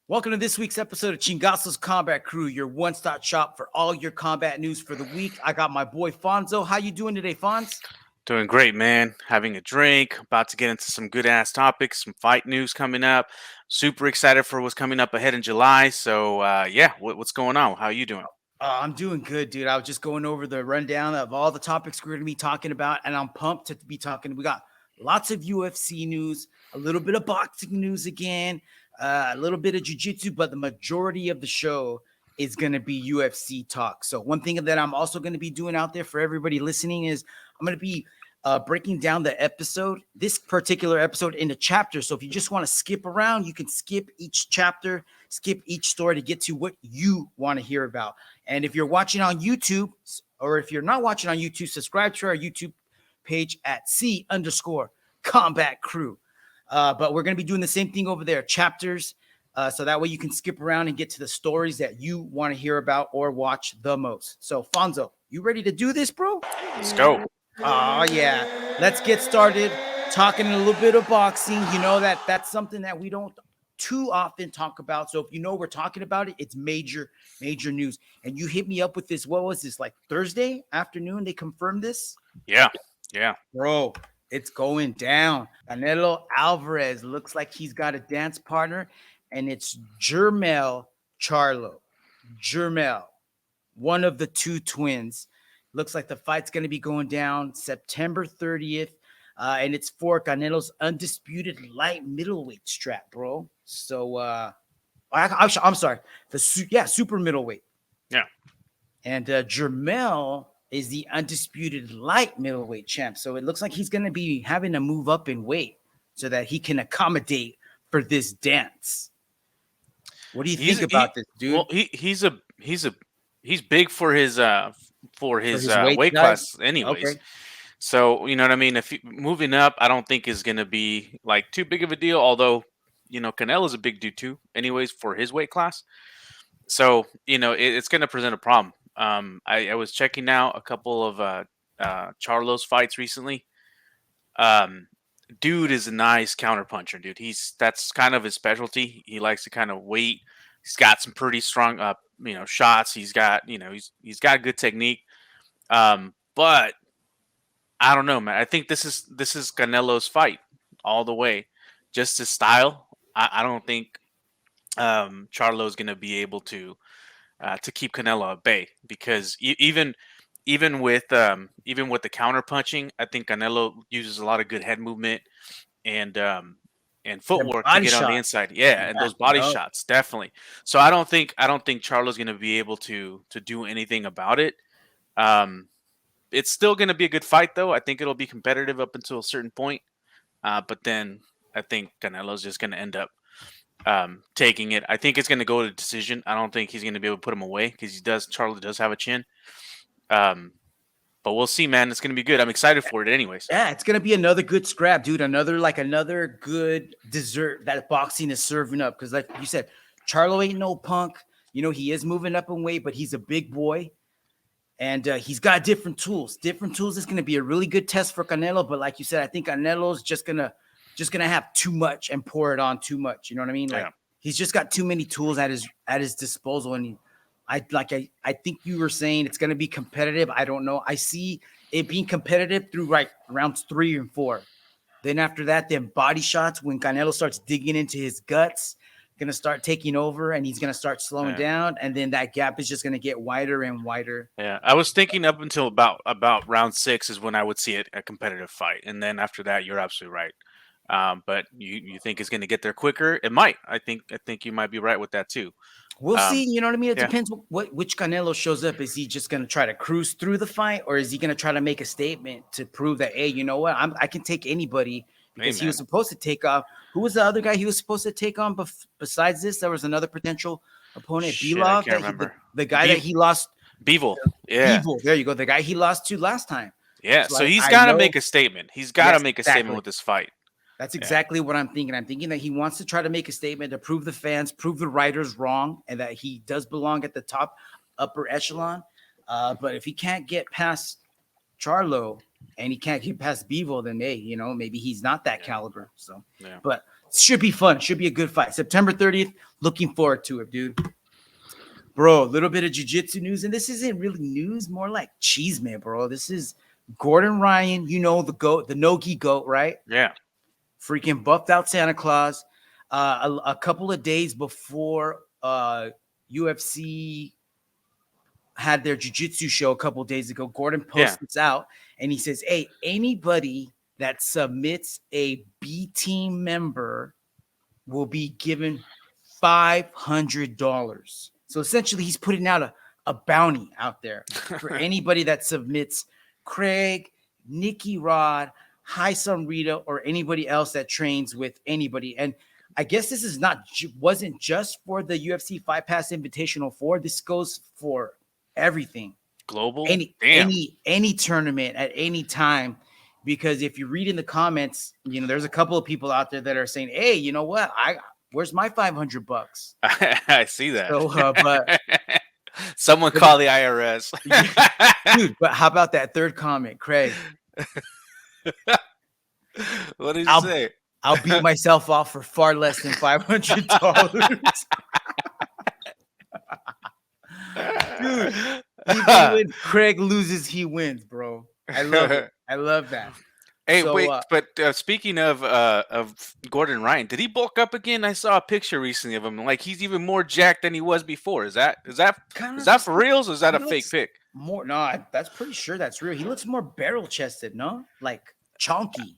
Welcome to this week's episode of Chingazo's Combat Crew, your one-stop shop for all your combat news for the week. I got my boy Fonzo. How you doing today, Fonz? Doing great, man. Having a drink, about to get into some good ass topics, some fight news coming up. Super excited for what's coming up ahead in July. So, what's going on? How are you doing? I'm doing good, dude. I was just going over the rundown of all the topics we're going to be talking about, and I'm pumped to be talking. We got lots of UFC news, a little bit of boxing news again, a little bit of jiu-jitsu, but the majority of the show is going to be UFC talk. So one thing that I'm also going to be doing out there for everybody listening is I'm going to be breaking down the episode, this particular episode, into chapters. So if you just want to skip around, you can skip each chapter, skip each story to get to what you want to hear about. And if you're watching on YouTube, or if you're not watching on YouTube, subscribe to our YouTube page at C_Combat Crew. But we're going to be doing the same thing over there, chapters. So that way you can skip around and get to the stories that you want to hear about or watch the most. So Fonzo, you ready to do this, bro? Let's go. Oh, yeah. Let's get started talking a little bit of boxing. You know that's something that we don't too often talk about. So if you know we're talking about it, it's major news. And you hit me up with this. What was this, like Thursday afternoon? They confirmed this? Yeah. Bro, it's going down. Canelo Alvarez looks like he's got a dance partner, and it's Jermell Charlo. Jermell, one of the two twins. Looks like the fight's going to be going down September 30th, and it's for Canelo's undisputed light middleweight strap, bro. So, I'm sorry, super middleweight. Yeah. And Jermell is the undisputed light middleweight champ. So it looks like he's going to be having to move up in weight so that he can accommodate for this dance. What do you think about this, dude? Well, he's big for his weight class anyways. Okay. So, you know what I mean? If moving up, I don't think is going to be like too big of a deal, although, you know, Canelo's a big dude too anyways for his weight class. So, you know, it's going to present a problem. I was checking out a couple of Charlo's fights recently. Dude is a nice counterpuncher, dude. That's kind of his specialty. He likes to kind of wait. He's got some pretty strong shots. He's got he's got good technique. But I don't know, man. I think this is Canelo's fight all the way. Just his style. I don't think Charlo's going to be able to keep Canelo at bay, because even with the counter punching, I think Canelo uses a lot of good head movement and footwork to get on the inside. Yeah, and those body shots, definitely. So I don't think Charlo's going to be able to do anything about it. It's still going to be a good fight, though. I think it'll be competitive up until a certain point, but then I think Canelo's just going to end up taking it. I think it's going to go to decision. I don't think he's going to be able to put him away, because Charlo does have a chin. But we'll see, man. It's going to be good. I'm excited for it anyways. Yeah, it's going to be another good scrap, dude. Another good dessert that boxing is serving up. Because like you said, Charlo ain't no punk. You know, he is moving up in weight, but he's a big boy. And he's got different tools. Different tools is going to be a really good test for Canelo. But like you said, I think Canelo's just gonna have too much and pour it on too much. You know what I mean? Like, he's just got too many tools at his disposal. And I think you were saying it's going to be competitive. I don't know. I see it being competitive through rounds 3 and 4. Then after that, then body shots, when Canelo starts digging into his guts, going to start taking over, and he's going to start slowing down. And then that gap is just going to get wider and wider. Yeah. I was thinking up until about round 6 is when I would see it a competitive fight. And then after that, you're absolutely right. But you think it's going to get there quicker? It might. I think you might be right with that too. We'll see. You know what I mean? It depends which Canelo shows up. Is he just going to try to cruise through the fight, or is he going to try to make a statement to prove that, hey, you know what? I can take anybody, because he was supposed to take off. Who was the other guy he was supposed to take on besides this? There was another potential opponent, I can't remember. The guy that he lost. Bivol. Yeah. Bivol. There you go. The guy he lost to last time. Yeah. So he's got to make a statement. He's got to make a statement with this fight. That's exactly what I'm thinking. I'm thinking that he wants to try to make a statement to prove the fans, prove the writers wrong, and that he does belong at the top upper echelon. But if he can't get past Charlo and he can't get past Bivol, then hey, you know, maybe he's not that caliber. So, but should be fun. Should be a good fight. September 30th. Looking forward to it, dude. Bro, a little bit of jiu-jitsu news, and this isn't really news, more like cheese, man, bro. This is Gordon Ryan, you know, the GOAT, the Nogi GOAT, right? Yeah. Freaking buffed out Santa Claus. A couple of days before UFC had their jiu-jitsu show a couple of days ago, Gordon posts this out, and he says, hey, anybody that submits a B team member will be given $500. So essentially, he's putting out a bounty out there for anybody that submits Craig, Nicky Rod, Haisam Rida, or anybody else that trains with anybody. And I guess this is wasn't just for the UFC Fight Pass Invitational 4. This goes for everything. Global? Any tournament at any time. Because if you read in the comments, you know, there's a couple of people out there that are saying, hey, you know what? Where's my $500? I see that. So, but someone call the IRS. Dude, but how about that third comment, Craig? What did you say? I'll beat myself off for far less than $500. Dude, Craig loses, he wins, bro. I love it. I love that. Hey, so, wait, but speaking of Gordon Ryan, did he bulk up again? I saw a picture recently of him. Like he's even more jacked than he was before. Is that for reals? Or is that a fake pic? That's pretty sure that's real. He looks more barrel chested, no? Like chunky.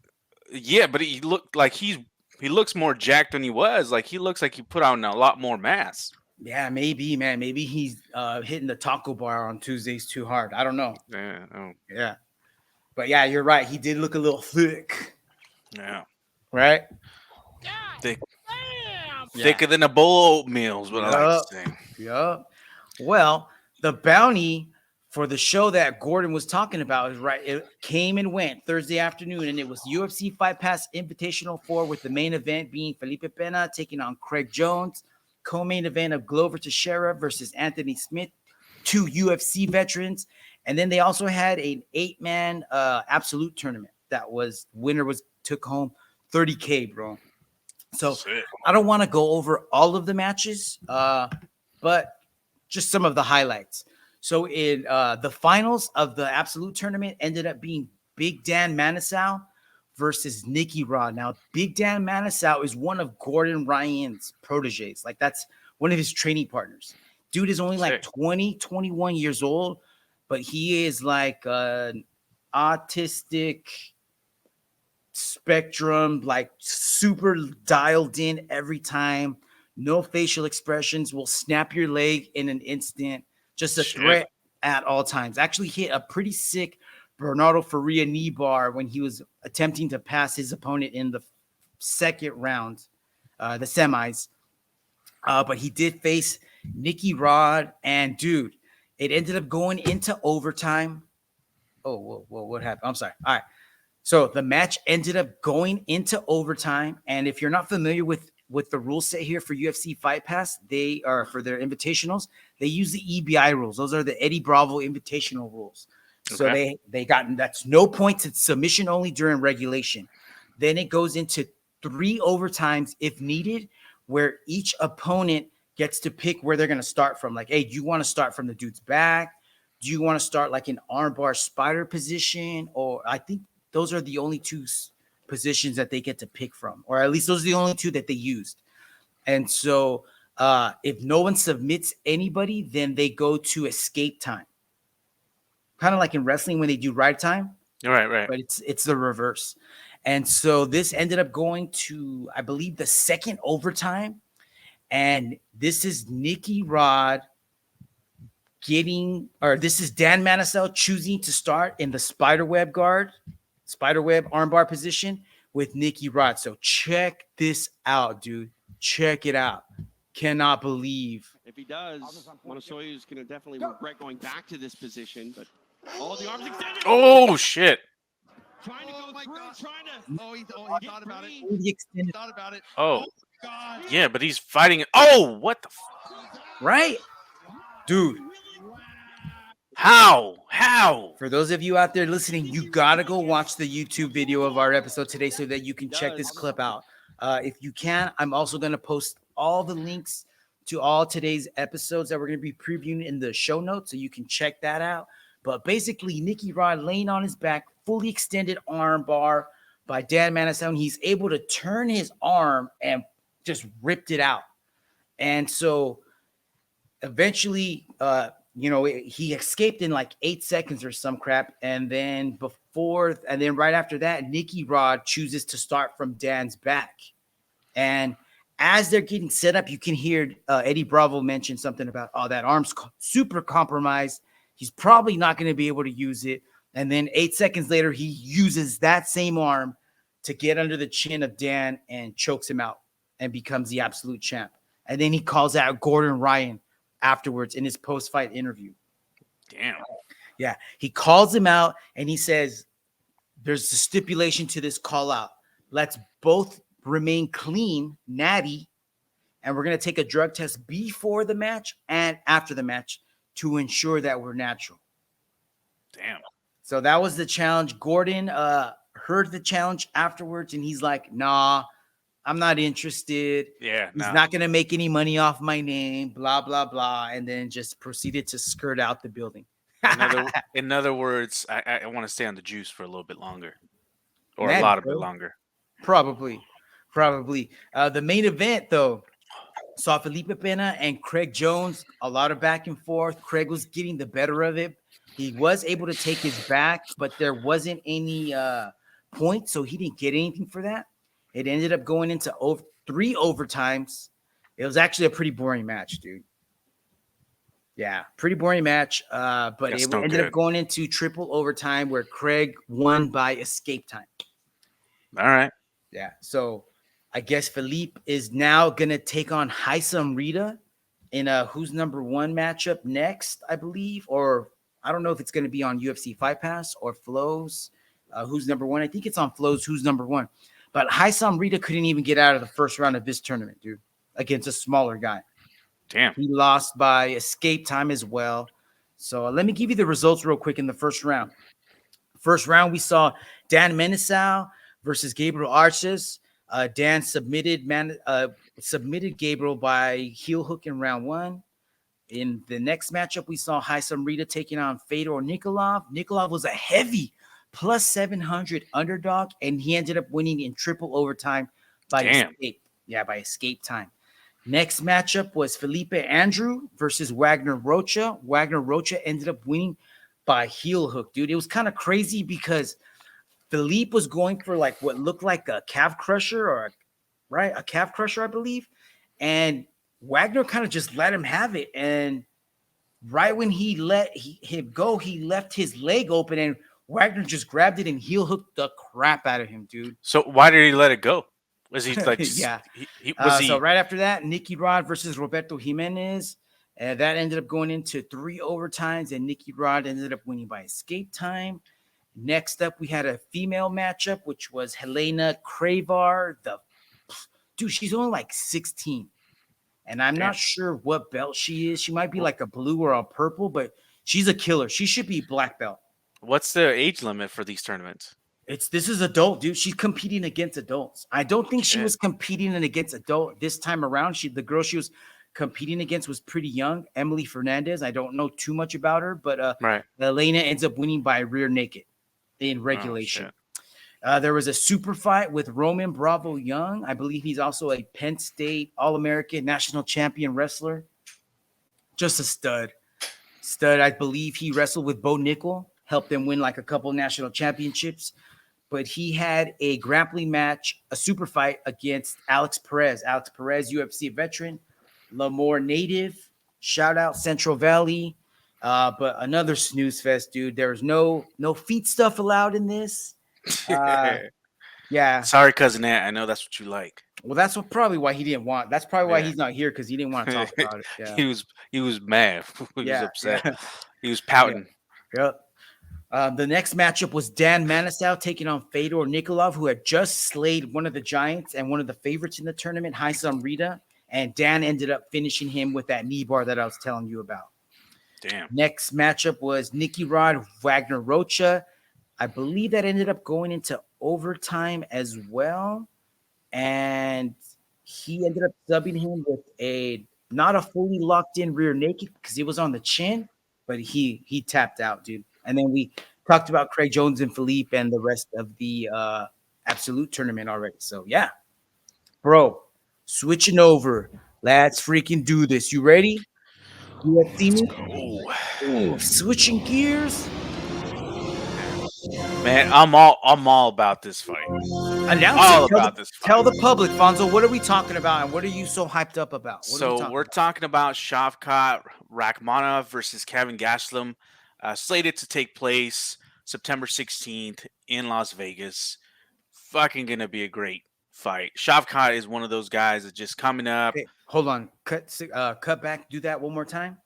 Yeah, but he looked like he looks more jacked than he was. Like he looks like he put on a lot more mass. Yeah, maybe, man. Maybe he's hitting the taco bar on Tuesdays too hard. I don't know. Yeah. Oh. Yeah. But yeah, you're right. He did look a little thick. Yeah. Right? Thicker than a bowl of oatmeal is what I like to say. Yup. Well, the bounty for the show that Gordon was talking about is right. It came and went Thursday afternoon, and it was UFC Fight Pass Invitational 4 with the main event being Felipe Pena taking on Craig Jones. Co-main event of Glover Teixeira versus Anthony Smith, 2 UFC veterans. And then they also had an 8-man absolute tournament that was took home $30K, bro. So I don't want to go over all of the matches, but just some of the highlights. So in the finals of the absolute tournament ended up being Big Dan Manasoiu versus Nicky Rod. Now, Big Dan Manasoiu is one of Gordon Ryan's proteges. Like that's one of his training partners. Dude is only like 20, 21 years old. But he is like an autistic spectrum, like super dialed in every time. No facial expressions, will snap your leg in an instant. Just a threat at all times. Actually hit a pretty sick Bernardo Faria knee bar when he was attempting to pass his opponent in the second round, the semis. But he did face Nicky Rod, and dude, it ended up going into overtime. Oh, whoa, what happened? I'm sorry. All right. So the match ended up going into overtime. And if you're not familiar with the rule set here for UFC Fight Pass, they are for their invitationals, they use the EBI rules. Those are the Eddie Bravo invitational rules. So they got that's no points. It's submission only during regulation. Then it goes into 3 overtimes if needed, where each opponent gets to pick where they're going to start from. Like, hey, do you want to start from the dude's back? Do you want to start like an armbar spider position? Or I think those are the only 2 positions that they get to pick from, or at least those are the only 2 that they used. And so if no one submits anybody, then they go to escape time. Kind of like in wrestling when they do ride time. Right. But it's the reverse. And so this ended up going to, I believe, the second overtime. And this is Nicky Rod this is Dan Manasoiu choosing to start in the spiderweb armbar position with Nicky Rod. So check this out, dude. Check it out. Cannot believe. If he does, Manasoiu is going to definitely regret going back to this position. But all the arms extended. Oh, shit. Trying to go through, trying to. He thought about it. He Thought about it. Oh, God. yeah, but he's fighting it. Oh, what the right? Dude. How? For those of you out there listening, you got to go watch the YouTube video of our episode today so that you can check this clip out. If you can, I'm also going to post all the links to all today's episodes that we're going to be previewing in the show notes, so you can check that out. But basically, Nicky Rod laying on his back, fully extended arm bar by Dan Manasoiu, and he's able to turn his arm and just ripped it out. And so eventually, he escaped in like 8 seconds or some crap. And then right after that, Nicky Rod chooses to start from Dan's back. And as they're getting set up, you can hear Eddie Bravo mention something about, that arm's super compromised. He's probably not going to be able to use it. And then 8 seconds later, he uses that same arm to get under the chin of Dan and chokes him out and becomes the absolute champ. And then he calls out Gordon Ryan afterwards in his post-fight interview. Damn. Yeah. He calls him out and he says, there's a stipulation to this call out. Let's both remain clean, natty, and we're going to take a drug test before the match and after the match to ensure that we're natural. Damn. So that was the challenge. Gordon heard the challenge afterwards, and he's like, nah, I'm not interested. Yeah. He's not going to make any money off my name, blah, blah, blah, and then just proceeded to skirt out the building. In other words, I want to stay on the juice for a little bit longer, or Natty, a lot of bro. bit longer. Probably. The main event, though, saw Felipe Pena and Craig Jones, a lot of back and forth. Craig was getting the better of it. He was able to take his back, but there wasn't any points, so he didn't get anything for that. It ended up going into 3 overtimes. It was actually a pretty boring match, dude. Yeah, pretty boring match, but it ended up going into triple overtime where Craig won by escape time. All right. Yeah, so I guess Felipe is now going to take on Haisam Rida in a who's number 1 matchup next, I believe. Or I don't know if it's going to be on UFC FightPass or Flow's who's number 1. I think it's on Flow's who's number 1. But Haisam Rida couldn't even get out of the first round of this tournament, dude, against a smaller guy. Damn. He lost by escape time as well. So let me give you the results real quick in the first round. First round, we saw Dan Manasoiu versus Gabriel Arges. Dan submitted Gabriel by heel hook in round 1. In the next matchup, we saw Haisam Rida taking on Fedor Nikolov. Nikolov was a heavy plus 700 underdog, and he ended up winning in triple overtime by escape. Yeah, by escape time. Next matchup was Felipe Andrew versus Wagner Rocha. Wagner Rocha ended up winning by heel hook, dude. It was kind of crazy because Felipe was going for like what looked like a calf crusher a calf crusher, I believe. And Wagner kind of just let him have it. And right when he let him go, he left his leg open and Wagner just grabbed it and heel hooked the crap out of him, dude. So why did he let it go? Was he like, yeah. Was he? So right after that, Nicky Rod versus Roberto Jimenez. That ended up going into 3 overtimes, and Nicky Rod ended up winning by escape time. Next up, we had a female matchup, which was Helena Crevar. Dude, she's only like 16. And I'm not sure what belt she is. She might be like a blue or a purple, but she's a killer. She should be black belt. What's the age limit for these tournaments? This is adult, dude. She's competing against adults. I don't think she was competing against adult this time around. The girl she was competing against was pretty young, Emily Fernandez. I don't know too much about her, but Helena ends up winning by rear naked in regulation. There was a super fight with Roman Bravo Young. I believe he's also a Penn State All-American national champion wrestler. Just a stud. I believe he wrestled with Bo Nickel, helped them win like a couple national championships. But he had a grappling match, a super fight against Alex Perez. Alex Perez, UFC veteran, Lemoore native, shout out Central Valley. But another snooze fest, dude. There was no feet stuff allowed in this. Yeah. Sorry, cousin Ant. I know that's what you like. Well, that's probably why he didn't want. That's probably why he's not here, because he didn't want to talk about it. Yeah. He was mad. He was upset. Yeah. He was pouting. Yep. The next matchup was Dan Manasoiu taking on Fedor Nikolov, who had just slayed one of the giants and one of the favorites in the tournament, Haisam Rida. And Dan ended up finishing him with that knee bar that I was telling you about. Damn. Next matchup was Nicky Rod, Wagner Rocha. I believe that ended up going into overtime as well. and he ended up subbing him with not a fully locked in rear naked because he was on the chin, but he tapped out, dude. And then we talked about Craig Jones and Felipe and the rest of the Absolute tournament already. So yeah, bro, switching over. Let's freaking do this. You ready? UFC me? Ooh, switching gears. Man, I'm all about this fight. Announce All it. about this fight. Tell the public, Fonzo, what are we talking about and what are you so hyped up about? We're talking about Shavkat Rakhmonov versus Kevin Gastelum, slated to take place September 16th in Las Vegas. Fucking gonna be a great fight. Shavkat is one of those guys that's just coming up. Okay, hold on. Cut back. Do that one more time.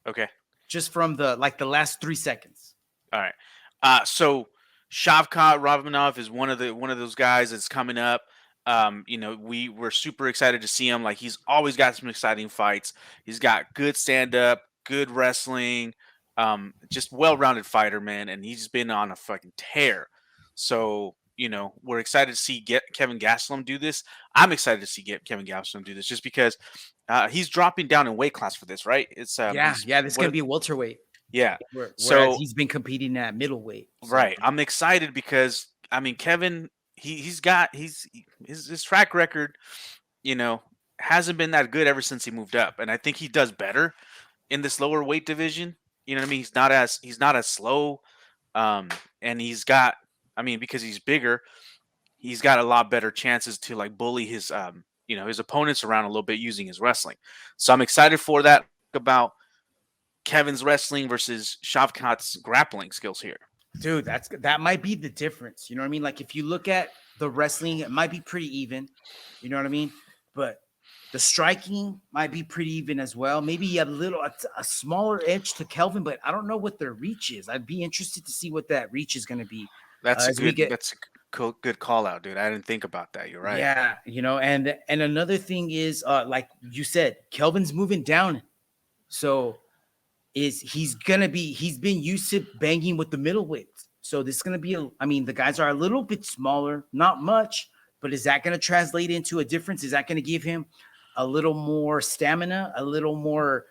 Okay. Just from the last 3 seconds. All right. So Shavkat Rakhmonov is one of those guys that's coming up. We were super excited to see him. Like, he's always got some exciting fights. He's got good stand-up, good wrestling, just well-rounded fighter, man. And he's been on a fucking tear. So, we're excited to see Kevin Gastelum do this. I'm excited to see Kevin Gastelum do this just because he's dropping down in weight class for this, right? It's this is gonna be a welterweight. Yeah. Whereas he's been competing at middleweight. So. Right. I'm excited because Kevin, his track record, hasn't been that good ever since he moved up. And I think he does better in this lower weight division. You know what I mean? He's not as slow. And he's got, because he's bigger, he's got a lot better chances to like bully his his opponents around a little bit using his wrestling. So I'm excited for that about Kevin's wrestling versus Shavkat's grappling skills here. Dude, that might be the difference. You know what I mean? Like, if you look at the wrestling, it might be pretty even. You know what I mean? But the striking might be pretty even as well. Maybe a smaller edge to Kelvin, but I don't know what their reach is. I'd be interested to see what that reach is going to be. That's a good call out, dude. I didn't think about that. You're right. Yeah, and another thing is, like you said, Kelvin's moving down, so he's been used to banging with the middleweights. So this is gonna be the guys are a little bit smaller, not much, but is that gonna translate into a difference? Is that gonna give him a little more stamina, a little more,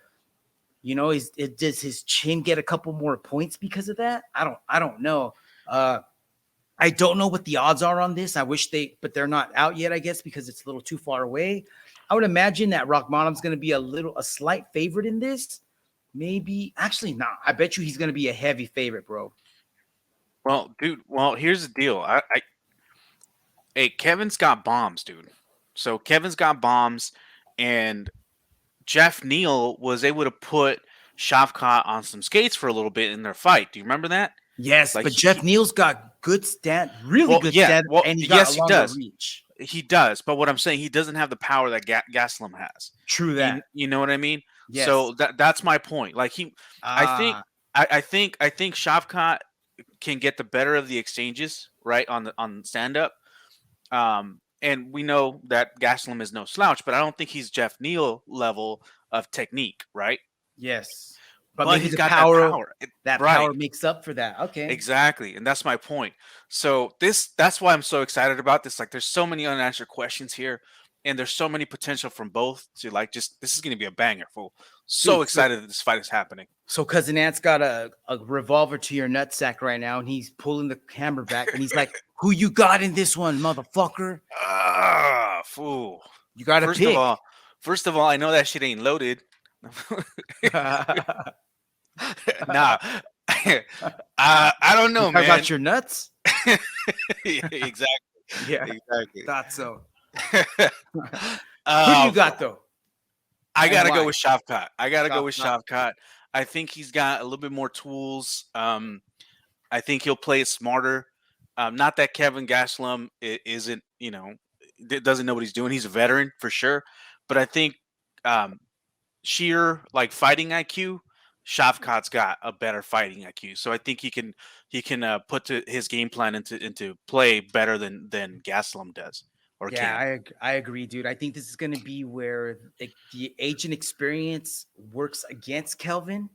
does his chin get a couple more points because of that? I don't know. I don't know what the odds are on this. I wish but they're not out yet, I guess, because it's a little too far away. I would imagine that Rakhmonov's going to be a slight favorite in this. Maybe, actually, not. I bet you he's going to be a heavy favorite, bro. Well, dude. Well, here's the deal. Hey, Kevin's got bombs, dude. So Kevin's got bombs, and Jeff Neal was able to put Shavkat on some skates for a little bit in their fight. Do you remember that? Yes, but Jeff Neal's got good stand, good stand, and he does. Reach. He does, but what I'm saying, he doesn't have the power that Gastelum has. True that. You know what I mean? Yes. So that's my point. Like I think Shavkat can get the better of the exchanges, right, on stand up. And we know that Gastelum is no slouch, but I don't think he's Jeff Neal level of technique, right? Yes. But he's got power. That power makes up for that. Okay. Exactly. And that's my point. So that's why I'm so excited about this. Like, there's so many unanswered questions here, and there's so many potential from both to this is going to be a banger, fool. So excited that this fight is happening. So Cousin Ant's got a revolver to your nutsack right now, and he's pulling the camera back, and he's like, "Who you got in this one, motherfucker?" Fool. You got to pick. First of all, I know that shit ain't loaded. Nah, I don't know, man. About your nuts? Yeah, exactly. Yeah, exactly. Thought so. Who do you got though? I gotta go with Shavkat. Shavkat. I think he's got a little bit more tools. I think he'll play it smarter. Not that Kevin Gastelum isn't, doesn't know what he's doing. He's a veteran for sure, but I think sheer fighting IQ, Shavkat's got a better fighting IQ. So I think he can put his game plan into play better than Gastelum does. I agree, dude. I think this is going to be where the age and experience works against Kelvin.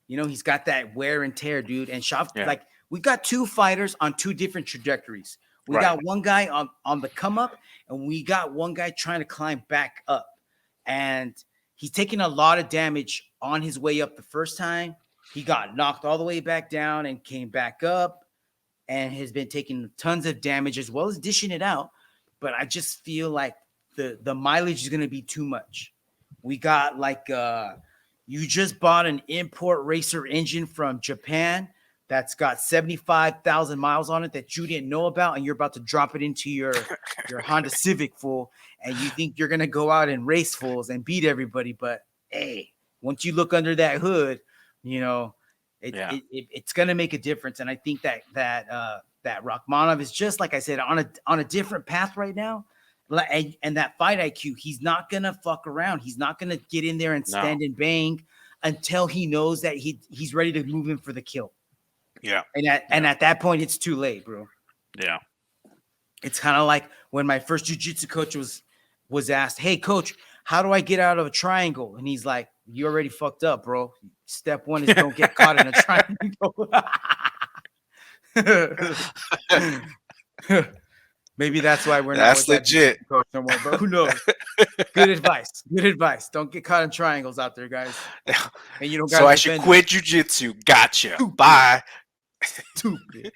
He's got that wear and tear, dude. And Shavkat, we got two fighters on two different trajectories. We got one guy on the come up, and we got one guy trying to climb back up. And he's taking a lot of damage on his way up the first time. He got knocked all the way back down and came back up and has been taking tons of damage as well as dishing it out. But I just feel like the mileage is going to be too much. We got like you just bought an import racer engine from Japan that's got 75,000 miles on it that you didn't know about, and you're about to drop it into your Honda Civic, fool, and you think you're going to go out and race, fools, and beat everybody. But, hey, once you look under that hood, you know, it's going to make a difference. And I think that Rakhmonov is just, like I said, on a different path right now. And that fight IQ, he's not going to fuck around. He's not going to get in there and stand and bang until he knows that he's ready to move in for the kill. Yeah. And at that point, it's too late, bro. Yeah. It's kind of like when my first jiu-jitsu coach was asked, "Hey, coach, how do I get out of a triangle?" And he's like, "You already fucked up, bro. Step one is don't get caught in a triangle." Maybe that's why we're not. That's legit. That coach no more, but who knows? Good advice. Good advice. Don't get caught in triangles out there, guys. And you don't. So I should quit jiu-jitsu. Gotcha. Bye. Stupid.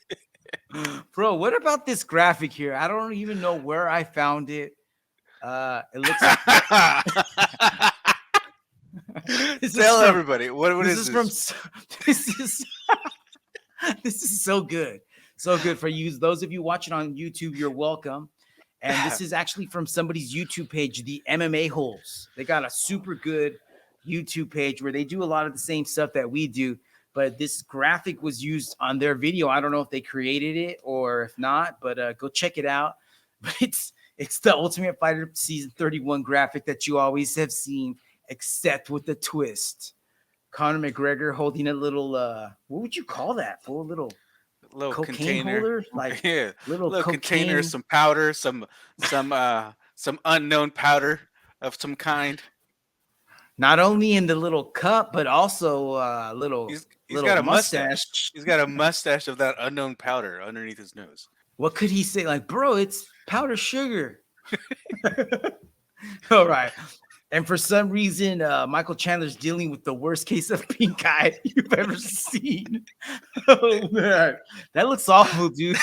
Bro, what about this graphic here? I don't even know where I found it. It looks like Tell everybody what is this? This is so good. So good for you. Those of you watching on YouTube, you're welcome. And this is actually from somebody's YouTube page, the MMA Holes. They got a super good YouTube page where they do a lot of the same stuff that we do. But this graphic was used on their video. I don't know if they created it or if not, but go check it out. But it's the Ultimate Fighter Season 31 graphic that you always have seen, except with the twist. Conor McGregor holding a little, what would you call that? For a little cocaine container holder? Like little container, some powder, some unknown powder of some kind. Not only in the little cup, but also little. He's little got a mustache. He's got a mustache of that unknown powder underneath his nose. What could he say? Like, bro, it's powder sugar. All right. And for some reason, Michael Chandler's dealing with the worst case of pink eye you've ever seen. Oh, man. That looks awful, dude.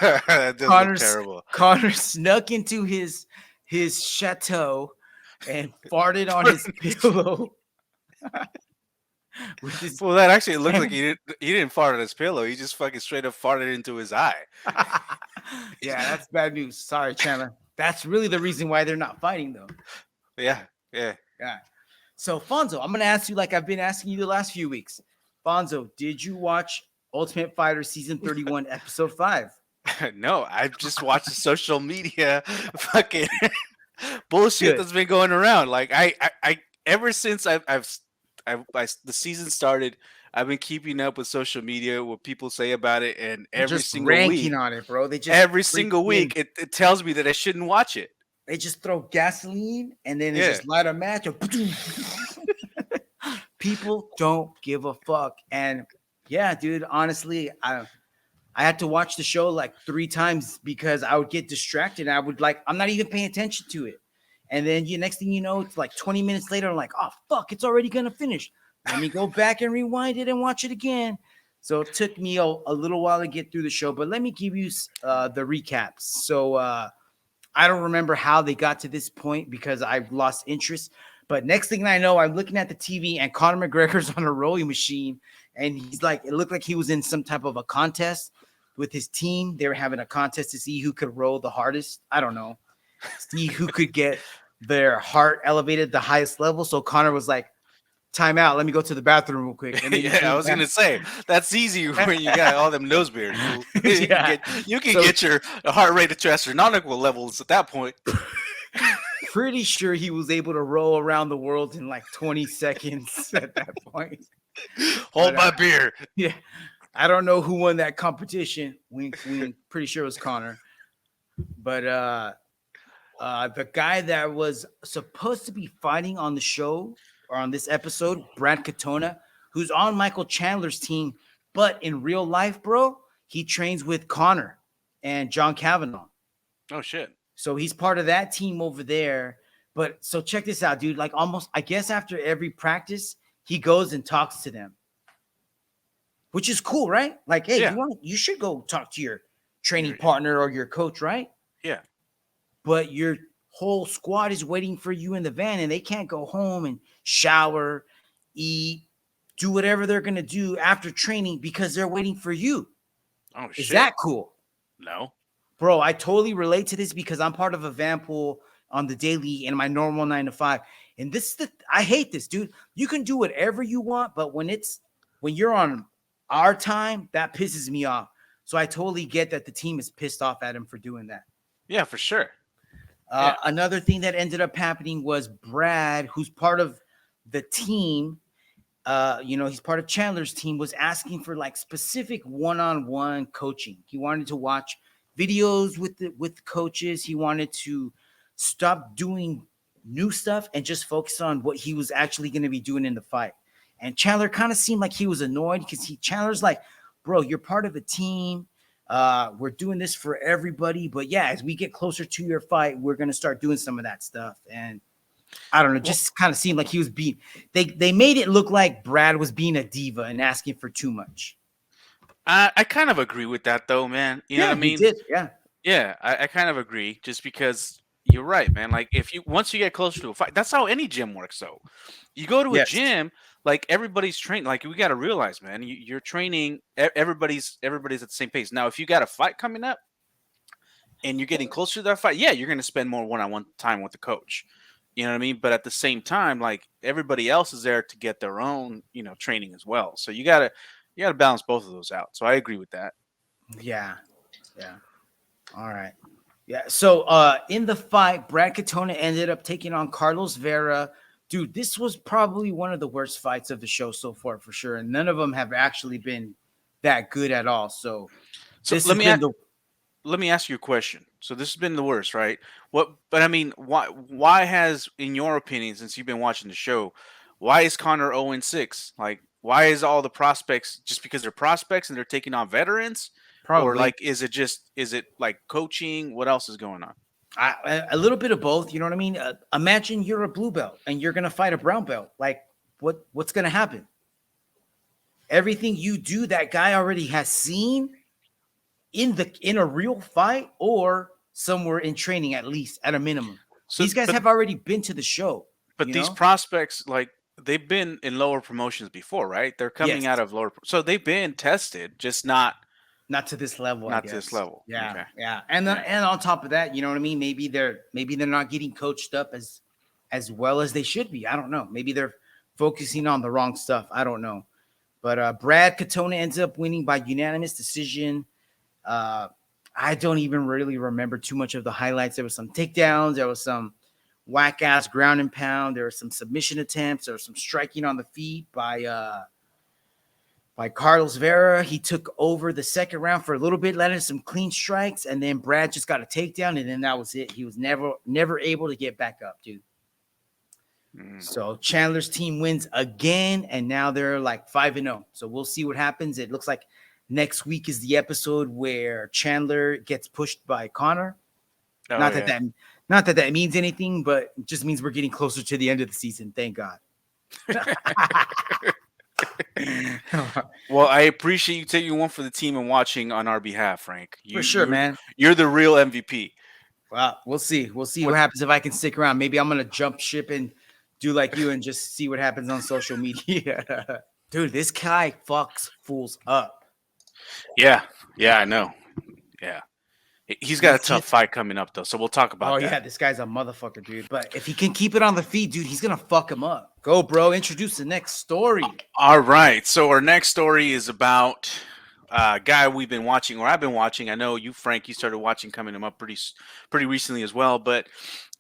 That does look terrible. Conor snuck into his chateau and farted on his pillow. Well, that actually looked like he didn't fart on his pillow. He just fucking straight up farted into his eye. Yeah, that's bad news. Sorry, Chandler. That's really the reason why they're not fighting, though. Yeah. So, Fonzo, I'm going to ask you like I've been asking you the last few weeks. Fonzo, did you watch Ultimate Fighter Season 31, Episode 5? No, I've just watched the social media fucking bullshit that's been going around. Like I ever since the season started, I've been keeping up with social media, what people say about it, and every single ranking week on it, bro. They just every single week it tells me that I shouldn't watch it. They just throw gasoline and then they just light a match. People don't give a fuck. And yeah, dude, honestly, I had to watch the show like 3 times because I would get distracted. And I would I'm not even paying attention to it. And then next thing you know, it's like 20 minutes later. I'm like, oh, fuck, it's already going to finish. Let me go back and rewind it and watch it again. So it took me a little while to get through the show. But let me give you the recaps. So I don't remember how they got to this point because I've lost interest. But next thing I know, I'm looking at the TV and Conor McGregor's on a rowing machine. And he's like, it looked like he was in some type of a contest with his team. They were having a contest to see who could row the hardest. I don't know. See who could get their heart elevated the highest level. So Conor was like, time out. Let me go to the bathroom real quick. And then I was going to say, that's easy when you got all them nose beards. You can get your heart rate to astronomical levels at that point. Pretty sure he was able to roll around the world in like 20 seconds at that point. Hold my beer. Yeah. I don't know who won that competition. Wink, wink. Pretty sure it was Conor. But the guy that was supposed to be fighting on the show or on this episode, Brad Katona, who's on Michael Chandler's team, but in real life, bro, he trains with Connor and John Kavanaugh. Oh shit. So he's part of that team over there. But so check this out, dude. Like almost, I guess after every practice, he goes and talks to them, which is cool, right? Like, hey, you should go talk to your training partner or your coach, right? Yeah. But your whole squad is waiting for you in the van, and they can't go home and shower, eat, do whatever they're gonna do after training because they're waiting for you. Oh shit. Is that cool? No. Bro, I totally relate to this because I'm part of a van pool on the daily in my normal 9 to 5. And this is I hate this, dude. You can do whatever you want, but when you're on our time, that pisses me off. So I totally get that the team is pissed off at him for doing that. Yeah, for sure. Another thing that ended up happening was Brad, who's part of the team, he's part of Chandler's team, was asking for like specific one-on-one coaching. He wanted to watch videos with coaches. He wanted to stop doing new stuff and just focus on what he was actually going to be doing in the fight. And Chandler kind of seemed like he was annoyed because Chandler's like, bro, you're part of a team. We're doing this for everybody. But yeah, as we get closer to your fight, we're going to start doing some of that stuff. And I don't know, just kind of seemed like he was being, they made it look like Brad was being a diva and asking for too much. I kind of agree with that though, man. You know what I mean? He did. Yeah. Yeah, I kind of agree just because you're right, man. Like once you get closer to a fight, that's how any gym works. So you go to a gym, like everybody's trained. Like we got to realize, man, you're training. Everybody's at the same pace. Now, if you got a fight coming up and you're getting closer to that fight, yeah, you're going to spend more one-on-one time with the coach. You know what I mean? But at the same time, like everybody else is there to get their own, training as well. So you gotta balance both of those out. So I agree with that. Yeah. All right. Yeah. So in the fight, Brad Katona ended up taking on Carlos Vera. Dude, this was probably one of the worst fights of the show so far for sure. And none of them have actually been that good at all. So let me ask you a question. So this has been the worst, right? But I mean, why has, in your opinion, since you've been watching the show, why is Conor 0-6? Like, why is all the prospects just because they're prospects and they're taking on veterans? Probably. Or like, is it like coaching? What else is going on? A little bit of both. You know what I mean? Imagine you're a blue belt and you're going to fight a brown belt. Like what's going to happen? Everything you do, that guy already has seen in a real fight or somewhere in training, at least at a minimum. So these guys have already been to the show. But these prospects, like they've been in lower promotions before, right? They're coming out of lower. So they've been tested, just not to this level. Not to this level. Yeah. Okay. Yeah. And on top of that, you know what I mean? Maybe they're not getting coached up as well as they should be. I don't know. Maybe they're focusing on the wrong stuff. I don't know. But Brad Katona ends up winning by unanimous decision. I don't even really remember too much of the highlights. There was some takedowns. There was some whack-ass ground and pound. There were some submission attempts. There was some striking on the feet by Carlos Vera. He took over the second round for a little bit, landed some clean strikes, and then Brad just got a takedown, and then that was it. He was never able to get back up, dude. So Chandler's team wins again, and now they're like 5-0. So we'll see what happens. It looks like next week is the episode where Chandler gets pushed by Conor. Not that that means anything, but it just means we're getting closer to the end of the season. Thank God. Well, I appreciate you taking one for the team and watching on our behalf, Frank. For sure, man. You're the real MVP. Well, we'll see. We'll see what happens if I can stick around. Maybe I'm gonna jump ship and do like you and just see what happens on social media. Dude, this guy fucks fools up. Yeah, I know. Yeah. He's got a tough fight coming up, though, so we'll talk about that. Oh, yeah, this guy's a motherfucker, dude. But if he can keep it on the feet, dude, he's going to fuck him up. Go, bro. Introduce the next story. All right. So our next story is about a guy we've been watching, or I've been watching. I know you, Frank, you started watching coming him up pretty recently as well. But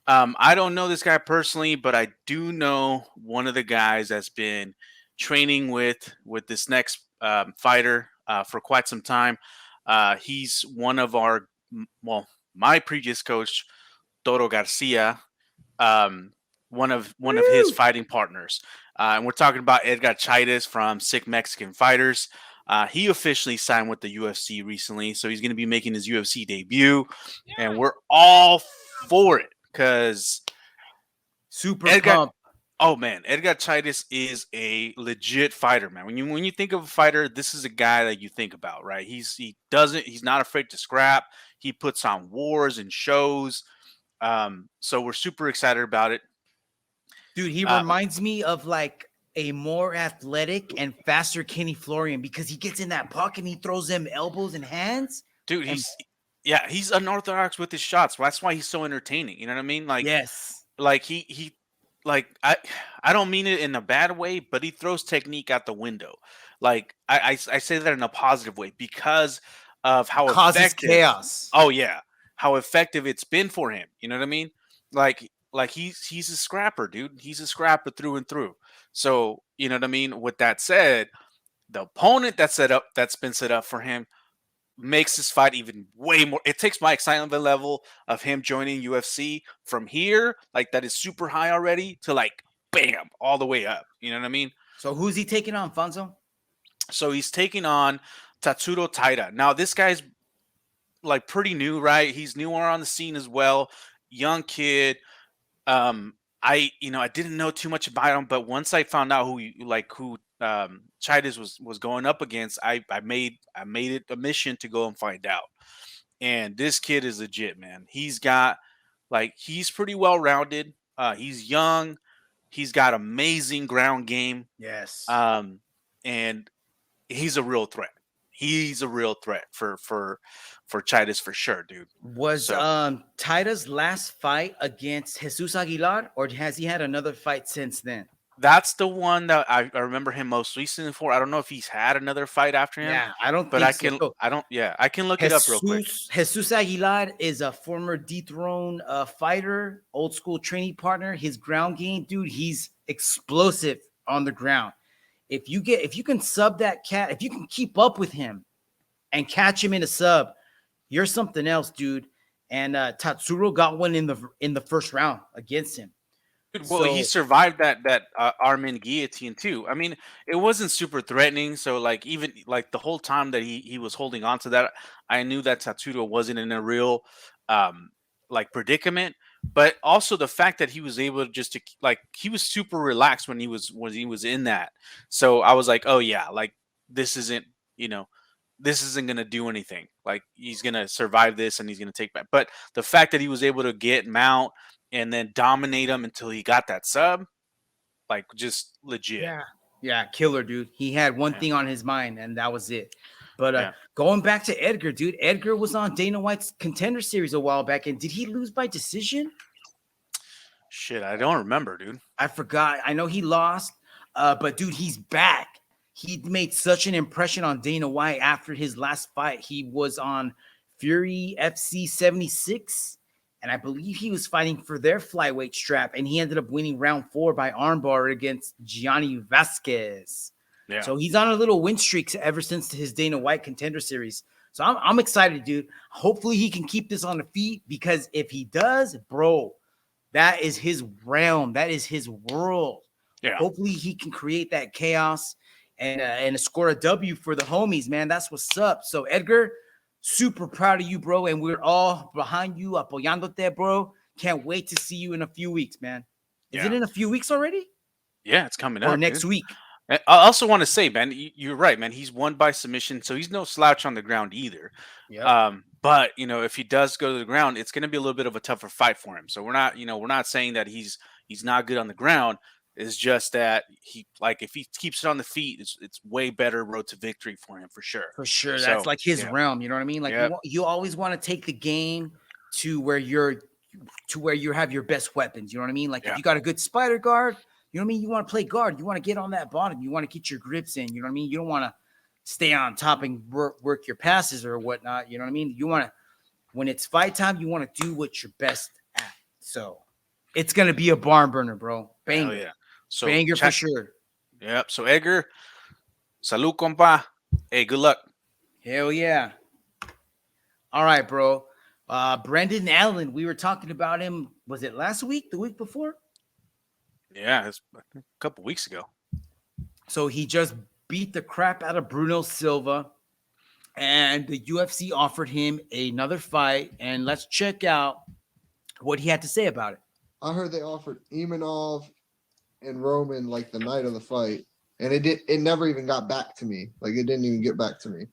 I don't know this guy personally, but I do know one of the guys that's been training with this next fighter for quite some time. He's one of my previous coach, Toro Garcia, one of his fighting partners. And we're talking about Edgar Chaides from Sick Mexican Fighters. He officially signed with the UFC recently, so he's going to be making his UFC debut, and we're all for it because Super pumped. oh man, Edgar Chairez is a legit fighter, man. When you think of a fighter, this is a guy that you think about, right? He's not afraid to scrap. He puts on wars and shows. So we're super excited about it. Dude, he reminds me of like a more athletic and faster Kenny Florian because he gets in that pocket and he throws them elbows and hands. Dude, he's unorthodox with his shots. That's why he's so entertaining. You know what I mean? Like, yes, like he like I don't mean it in a bad way, but he throws technique out the window. Like I say that in a positive way because of how causes effective chaos. Oh yeah, how effective it's been for him. You know what I mean? Like he's a scrapper, dude. He's a scrapper through and through. So, you know what I mean? With that said, the opponent that's been set up for him makes this fight even way more. It takes my excitement level of him joining UFC from here, like that is super high already, to like bam, all the way up. You know what I mean? So who's he taking on, Fonzo? So he's taking on Tatsuro Taira. Now this guy's like pretty new, right? He's newer on the scene as well. Young kid. I didn't know too much about him, but once I found out who Chairez was going up against, I made it a mission to go and find out. And this kid is legit, man. He's pretty well rounded. He's young. He's got amazing ground game. Yes. And he's a real threat. He's a real threat for Chairez for sure, dude. Was Taira's last fight against Jesus Aguilar, or has he had another fight since then? That's the one that I remember him most recently for. I don't know if he's had another fight after him. Yeah, I don't. But think so. I can look it up real quick. Jesus Aguilar is a former dethrone fighter, old school training partner. His ground game, dude, he's explosive on the ground. If you can sub that cat, if you can keep up with him and catch him in a sub, you're something else, dude. And Tatsuro got one in the first round against him. Well, he survived that arm-in guillotine too. I mean, it wasn't super threatening. So like even like the whole time that he was holding on to that, I knew that Tatsuro wasn't in a real like predicament. But also the fact that he was able to he was super relaxed when he was in that. So I was like, oh yeah, like this isn't gonna do anything. Like he's gonna survive this and he's gonna take back. But the fact that he was able to mount and then dominate him until he got that sub, like just legit. Yeah, killer, dude. He had one thing on his mind, and that was it. But going back to Edgar, dude, Edgar was on Dana White's Contender Series a while back, and did he lose by decision? Shit, I don't remember, dude. I forgot. I know he lost, but dude, he's back. He made such an impression on Dana White after his last fight. He was on Fury FC 76. And I believe he was fighting for their flyweight strap, and he ended up winning round 4 by armbar against Gianni Vasquez. Yeah. So he's on a little win streak ever since his Dana White Contender Series. So I'm excited, dude. Hopefully he can keep this on the feet, because if he does, bro, that is his realm. That is his world. Yeah. Hopefully he can create that chaos and score a W for the homies, man. That's what's up. So Edgar, super proud of you, bro, and we're all behind you, apoyándote, bro. Can't wait to see you in a few weeks, man. Is it in a few weeks already? Yeah, it's coming up. Or next week. I also want to say, man, you're right, man. He's won by submission, so he's no slouch on the ground either. Yep. But if he does go to the ground, it's going to be a little bit of a tougher fight for him. So we're not saying that he's not good on the ground. It's just that if he keeps it on the feet, it's way better road to victory for him for sure. For sure. That's like his realm. You know what I mean? Like you always want to take the game to where you have your best weapons. You know what I mean? Like if you got a good spider guard, you know what I mean? You want to play guard. You want to get on that bottom. You want to get your grips in. You know what I mean? You don't want to stay on top and work your passes or whatnot. You know what I mean? You want to, when it's fight time, you want to do what you're best at. So it's going to be a barn burner, bro. Banger. Oh, yeah. So banger for sure. Yep. So Edgar, salud, compa. Hey, good luck. Hell yeah. All right, bro. Brendan Allen, we were talking about him. Was it last week? The week before? Yeah, it's a couple weeks ago. So he just beat the crap out of Bruno Silva, and the UFC offered him another fight. And let's check out what he had to say about it. I heard they offered Imanov and Roman like the night of the fight, and it never even got back to me. Like it didn't even get back to me.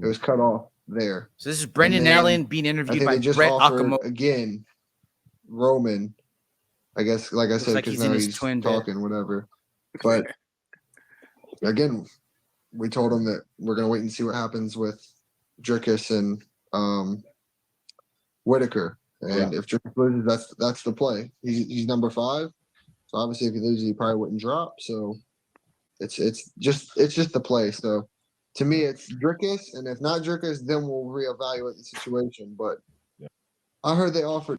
It was cut off there. So this is Brendan Allen being interviewed by Brett Akamoto. Again, Roman, I guess, like I said, because now he's talking, whatever. But again, we told him that we're going to wait and see what happens with Dricus and Whitaker. And if Dricus loses, that's the play. He's number 5. So obviously if he loses, he probably wouldn't drop. So it's just the play. So to me, it's Dricus, and if not Dricus, then we'll reevaluate the situation. But I heard they offered.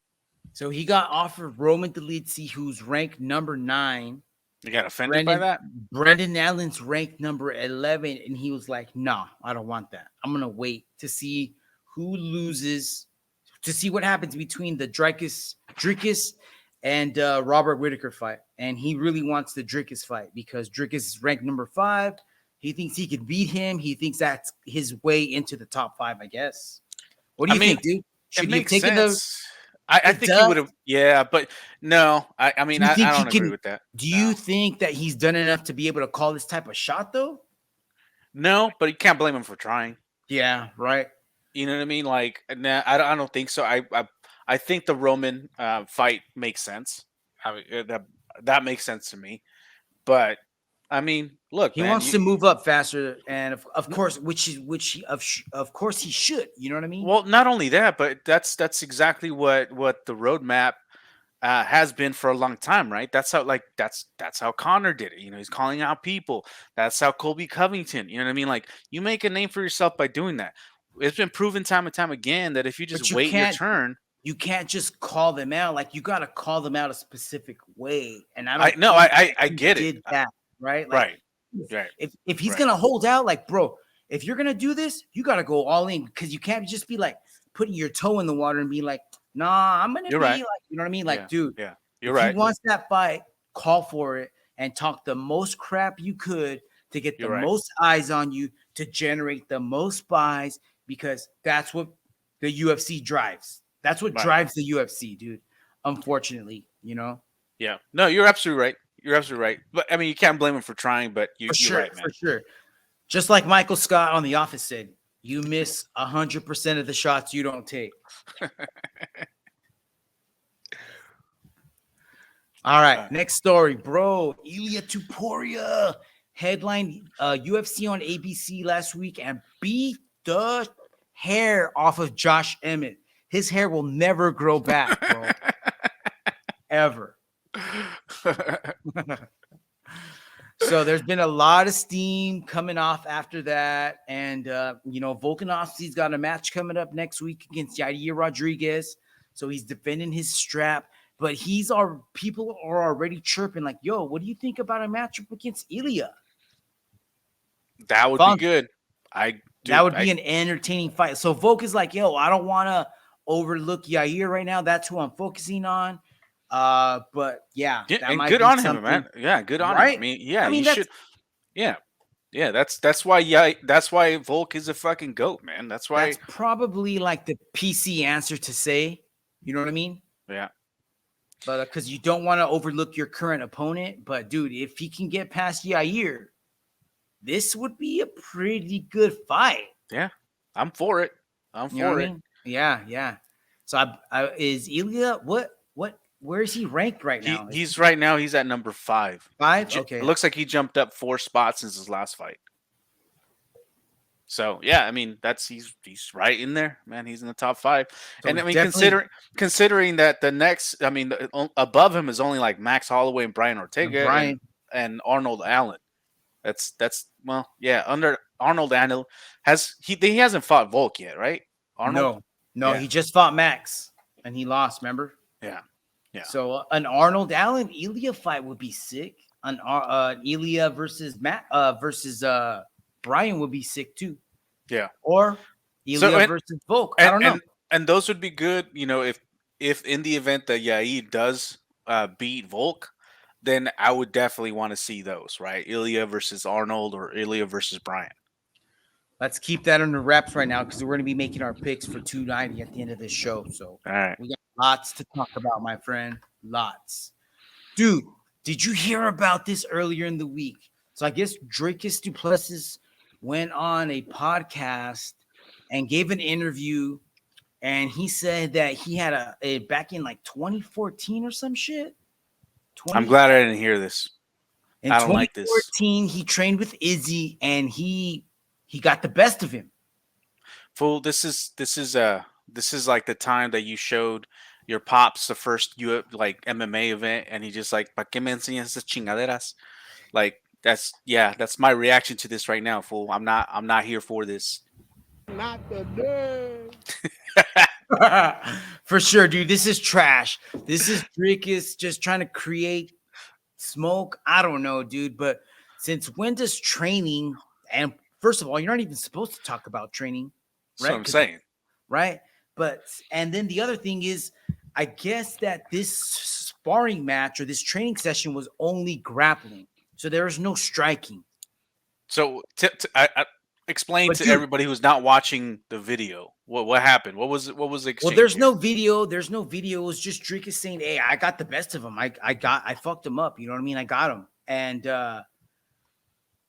So he got offered Roman Dolidze, who's ranked number 9. You got offended by that? Brendan Allen's ranked number 11, and he was like, "Nah, I don't want that. I'm gonna wait to see who loses, to see what happens between the Dricus and Robert Whitaker fight." And he really wants the Dricus fight because Dricus is ranked number 5. He thinks he could beat him. He thinks that's his way into the top 5, I guess. What do you think, dude? Should you have taken those? I think he would have. Yeah, but no. I mean, I don't agree with that. Do you think that he's done enough to be able to call this type of shot, though? No, but you can't blame him for trying. Yeah, right. You know what I mean? Like, nah, I don't think so. I think the Roman fight makes sense. I mean, that makes sense to me. But I mean, look, he wants to move up faster, and of course, of course he should. You know what I mean? Well, not only that, but that's exactly what the roadmap has been for a long time, right? That's how Conor did it. You know, he's calling out people. That's how Colby Covington. You know what I mean? Like, you make a name for yourself by doing that. It's been proven time and time again that if you just wait your turn. You can't just call them out. Like, you got to call them out a specific way. And I get it. That. Right? Like, right. If he's gonna hold out, like, bro, if you're gonna do this, you gotta go all in, because you can't just be like putting your toe in the water and be like, nah, I'm gonna be like, you know what I mean? Like, dude, you're right. If he wants that fight, call for it and talk the most crap you could to get the most eyes on you, to generate the most buys, because that's what the UFC drives. That's what drives the UFC, dude. Unfortunately, you know. Yeah. No, you're absolutely right. You're absolutely right. But I mean, you can't blame him for trying, but you're right, man. For sure. Just like Michael Scott on The Office said, you miss 100% of the shots you don't take. All right. Next story, bro. Ilia Topuria headlined UFC on ABC last week and beat the hair off of Josh Emmett. His hair will never grow back, bro. Ever. So there's been a lot of steam coming off after that, and Volkanovski's got a match coming up next week against Yair Rodriguez, so he's defending his strap. But people are already chirping like, "Yo, what do you think about a matchup against Ilia?" That would be good. That would be an entertaining fight. So Volk is like, "Yo, I don't want to overlook Yair right now. That's who I'm focusing on." But yeah, and good on him, man. Yeah, good on him. I mean, he should. Yeah. That's why Volk is a fucking GOAT, man. That's why. That's probably like the PC answer to say. You know what I mean? Yeah. But because you don't want to overlook your current opponent, but dude, if he can get past Yair, this would be a pretty good fight. Yeah, I'm for it. I'm for it. Yeah. So is Ilia what? Where is he ranked right now? He's right now. He's at number 5. 5. Okay. It looks like he jumped up 4 spots since his last fight. So yeah, I mean he's right in there, man. He's in the top 5. So and I mean, considering that the next, above him is only like Max Holloway and Brian Ortega and Arnold Allen. That's under Arnold Allen he hasn't fought Volk yet, right? Arnold? No, he just fought Max and he lost. Remember? Yeah. So an Arnold Allen Ilia fight would be sick. An Ilia versus Brian would be sick too. Yeah. Or Ilia versus Volk. I don't know. And those would be good, if in the event that Yair does beat Volk, then I would definitely want to see those, right? Ilya versus Arnold or Ilya versus Bryant. Let's keep that under wraps right now because we're going to be making our picks for 290 at the end of this show. So All right. we got lots to talk about, my friend. Lots. Dude, did you hear about this earlier in the week? So I guess Dricus du Plessis went on a podcast and gave an interview, and he said that he had a back in like 2014 or some shit. I'm glad I didn't hear this. In I don't like this. 2014, he trained with Izzy, and he got the best of him. Fool, this is like the time that you showed your pops the first like MMA event, and he just like, ¿pa qué me enseñas esas chingaderas? Like that's my reaction to this right now, fool. I'm not here for this. Not the nerd. For sure, dude. This is trash. This is Dricus just trying to create smoke. I don't know, dude. But since when does training, and first of all, you're not even supposed to talk about training, That's right? what I'm saying. Right. But, and then the other thing is, I guess that this sparring match or this training session was only grappling. So there was no striking. So I explain to everybody who's not watching the video what happened. What was the exchange? Well, there's no video. There's no video. It was just Dricus saying, "Hey, I got the best of him. I fucked him up. You know what I mean? I got him." And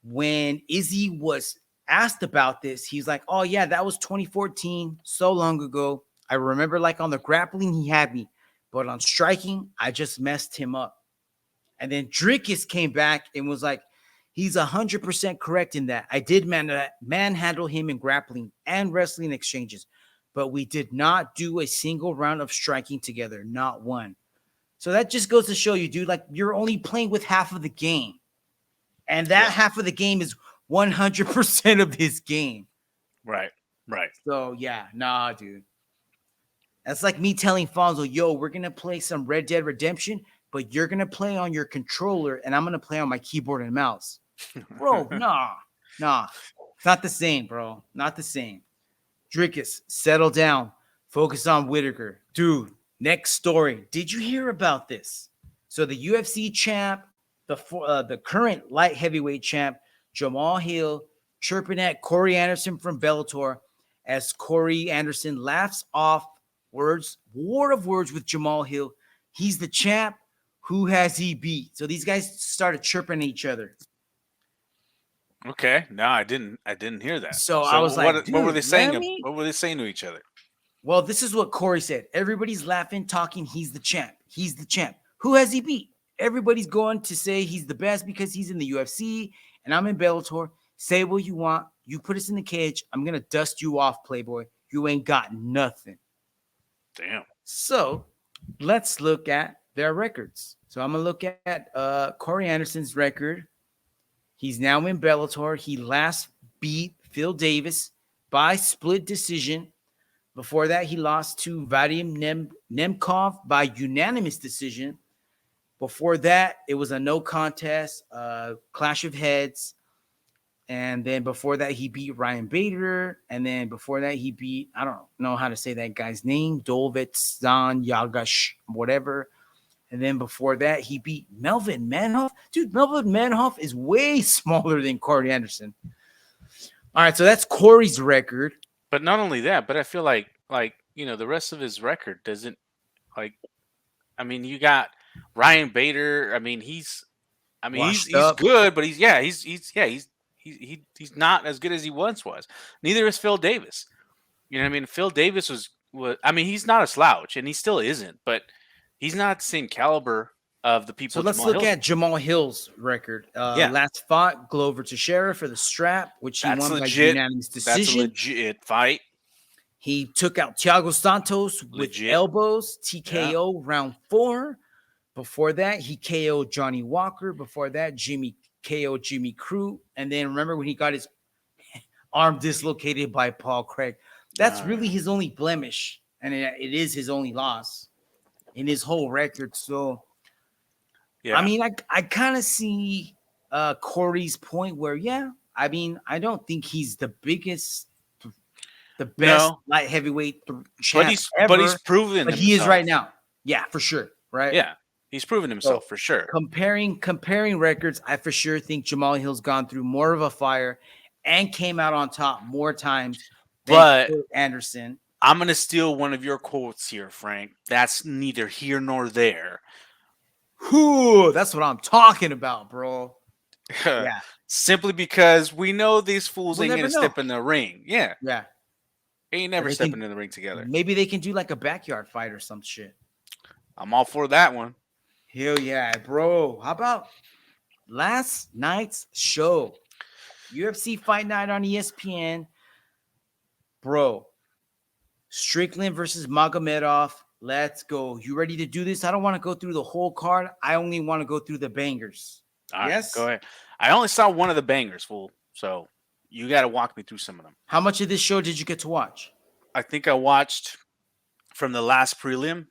when Izzy was asked about this, he's like, "Oh yeah, that was 2014, so long ago. I remember, like on the grappling, he had me, but on striking, I just messed him up." And then Dricus came back and was like, he's 100% correct in that. I did manhandle him in grappling and wrestling exchanges, but we did not do a single round of striking together, not one. So that just goes to show you, dude, like you're only playing with half of the game. And that half of the game is 100% of his game. Right. So, yeah, nah, dude. That's like me telling Fonzo, yo, we're going to play some Red Dead Redemption, but you're going to play on your controller and I'm going to play on my keyboard and mouse. Bro, nah. It's not the same, bro. Not the same. Dricus, settle down. Focus on Whitaker. Dude, next story. Did you hear about this? So the UFC champ, the current light heavyweight champ, Jermell Hill, chirping at Corey Anderson from Bellator as Corey Anderson laughs off war of words with Jermell Hill. He's the champ. Who has he beat? So these guys started chirping at each other. Okay. No, I didn't hear that. So I was like, what were they saying? Remy? What were they saying to each other? Well, this is what Corey said. Everybody's laughing, talking. He's the champ. He's the champ. Who has he beat? Everybody's going to say he's the best because he's in the UFC and I'm in Bellator. Say what you want. You put us in the cage. I'm going to dust you off, Playboy. You ain't got nothing. Damn. So let's look at their records. So I'm going to look at Corey Anderson's record. He's now in Bellator. He last beat Phil Davis by split decision. Before that, he lost to Vadim Nemkov by unanimous decision. Before that, it was a no contest, clash of heads. And then before that, he beat Ryan Bader. And then before that, he beat, I don't know how to say that guy's name, Dolvitz-Zan Yagash, whatever. And then before that, he beat Melvin Manhoff. Dude, Melvin Manhoff is way smaller than Corey Anderson. All right, so that's Corey's record. But not only that, but I feel like the rest of his record doesn't you got Ryan Bader. He's good, but he's not as good as he once was. Neither is Phil Davis. You know what I mean? Phil Davis was he's not a slouch, and he still isn't, but he's not the same caliber of the people. So let's look at Jermell Hill's record. Last fought Glover Teixeira for the strap, which he won by unanimous decision. That's a legit fight. He took out Thiago Santos with elbows, TKO round 4. Before that, he KO'd Johnny Walker. Before that, Jimmy KO'd Jimmy Crew. And then remember when he got his arm dislocated by Paul Craig. That's really his only blemish, and it is his only loss in his whole record. So, I kind of see Corey's point where, I don't think he's the best light heavyweight champ but he's proven. But he is right now. Yeah, for sure. Right. Yeah. He's proven himself for sure. Comparing records, I for sure think Jamal Hill's gone through more of a fire and came out on top more times than But Anderson. I'm going to steal one of your quotes here, Frank. That's neither here nor there. Whew, that's what I'm talking about, bro. Yeah. Simply because we know these fools We'll ain't going to never step in the ring. Yeah. Yeah. They ain't never They stepping can- in the ring together. Maybe they can do like a backyard fight or some shit. I'm all for that one. Hell yeah, bro. How about last night's show? UFC Fight Night on ESPN. Bro. Strickland versus Magomedov. Let's go. You ready to do this? I don't want to go through the whole card. I only want to go through the bangers. All right, Yes? go ahead. I only saw one of the bangers, fool. So you got to walk me through some of them. How much of this show did you get to watch? I think I watched from the last prelim,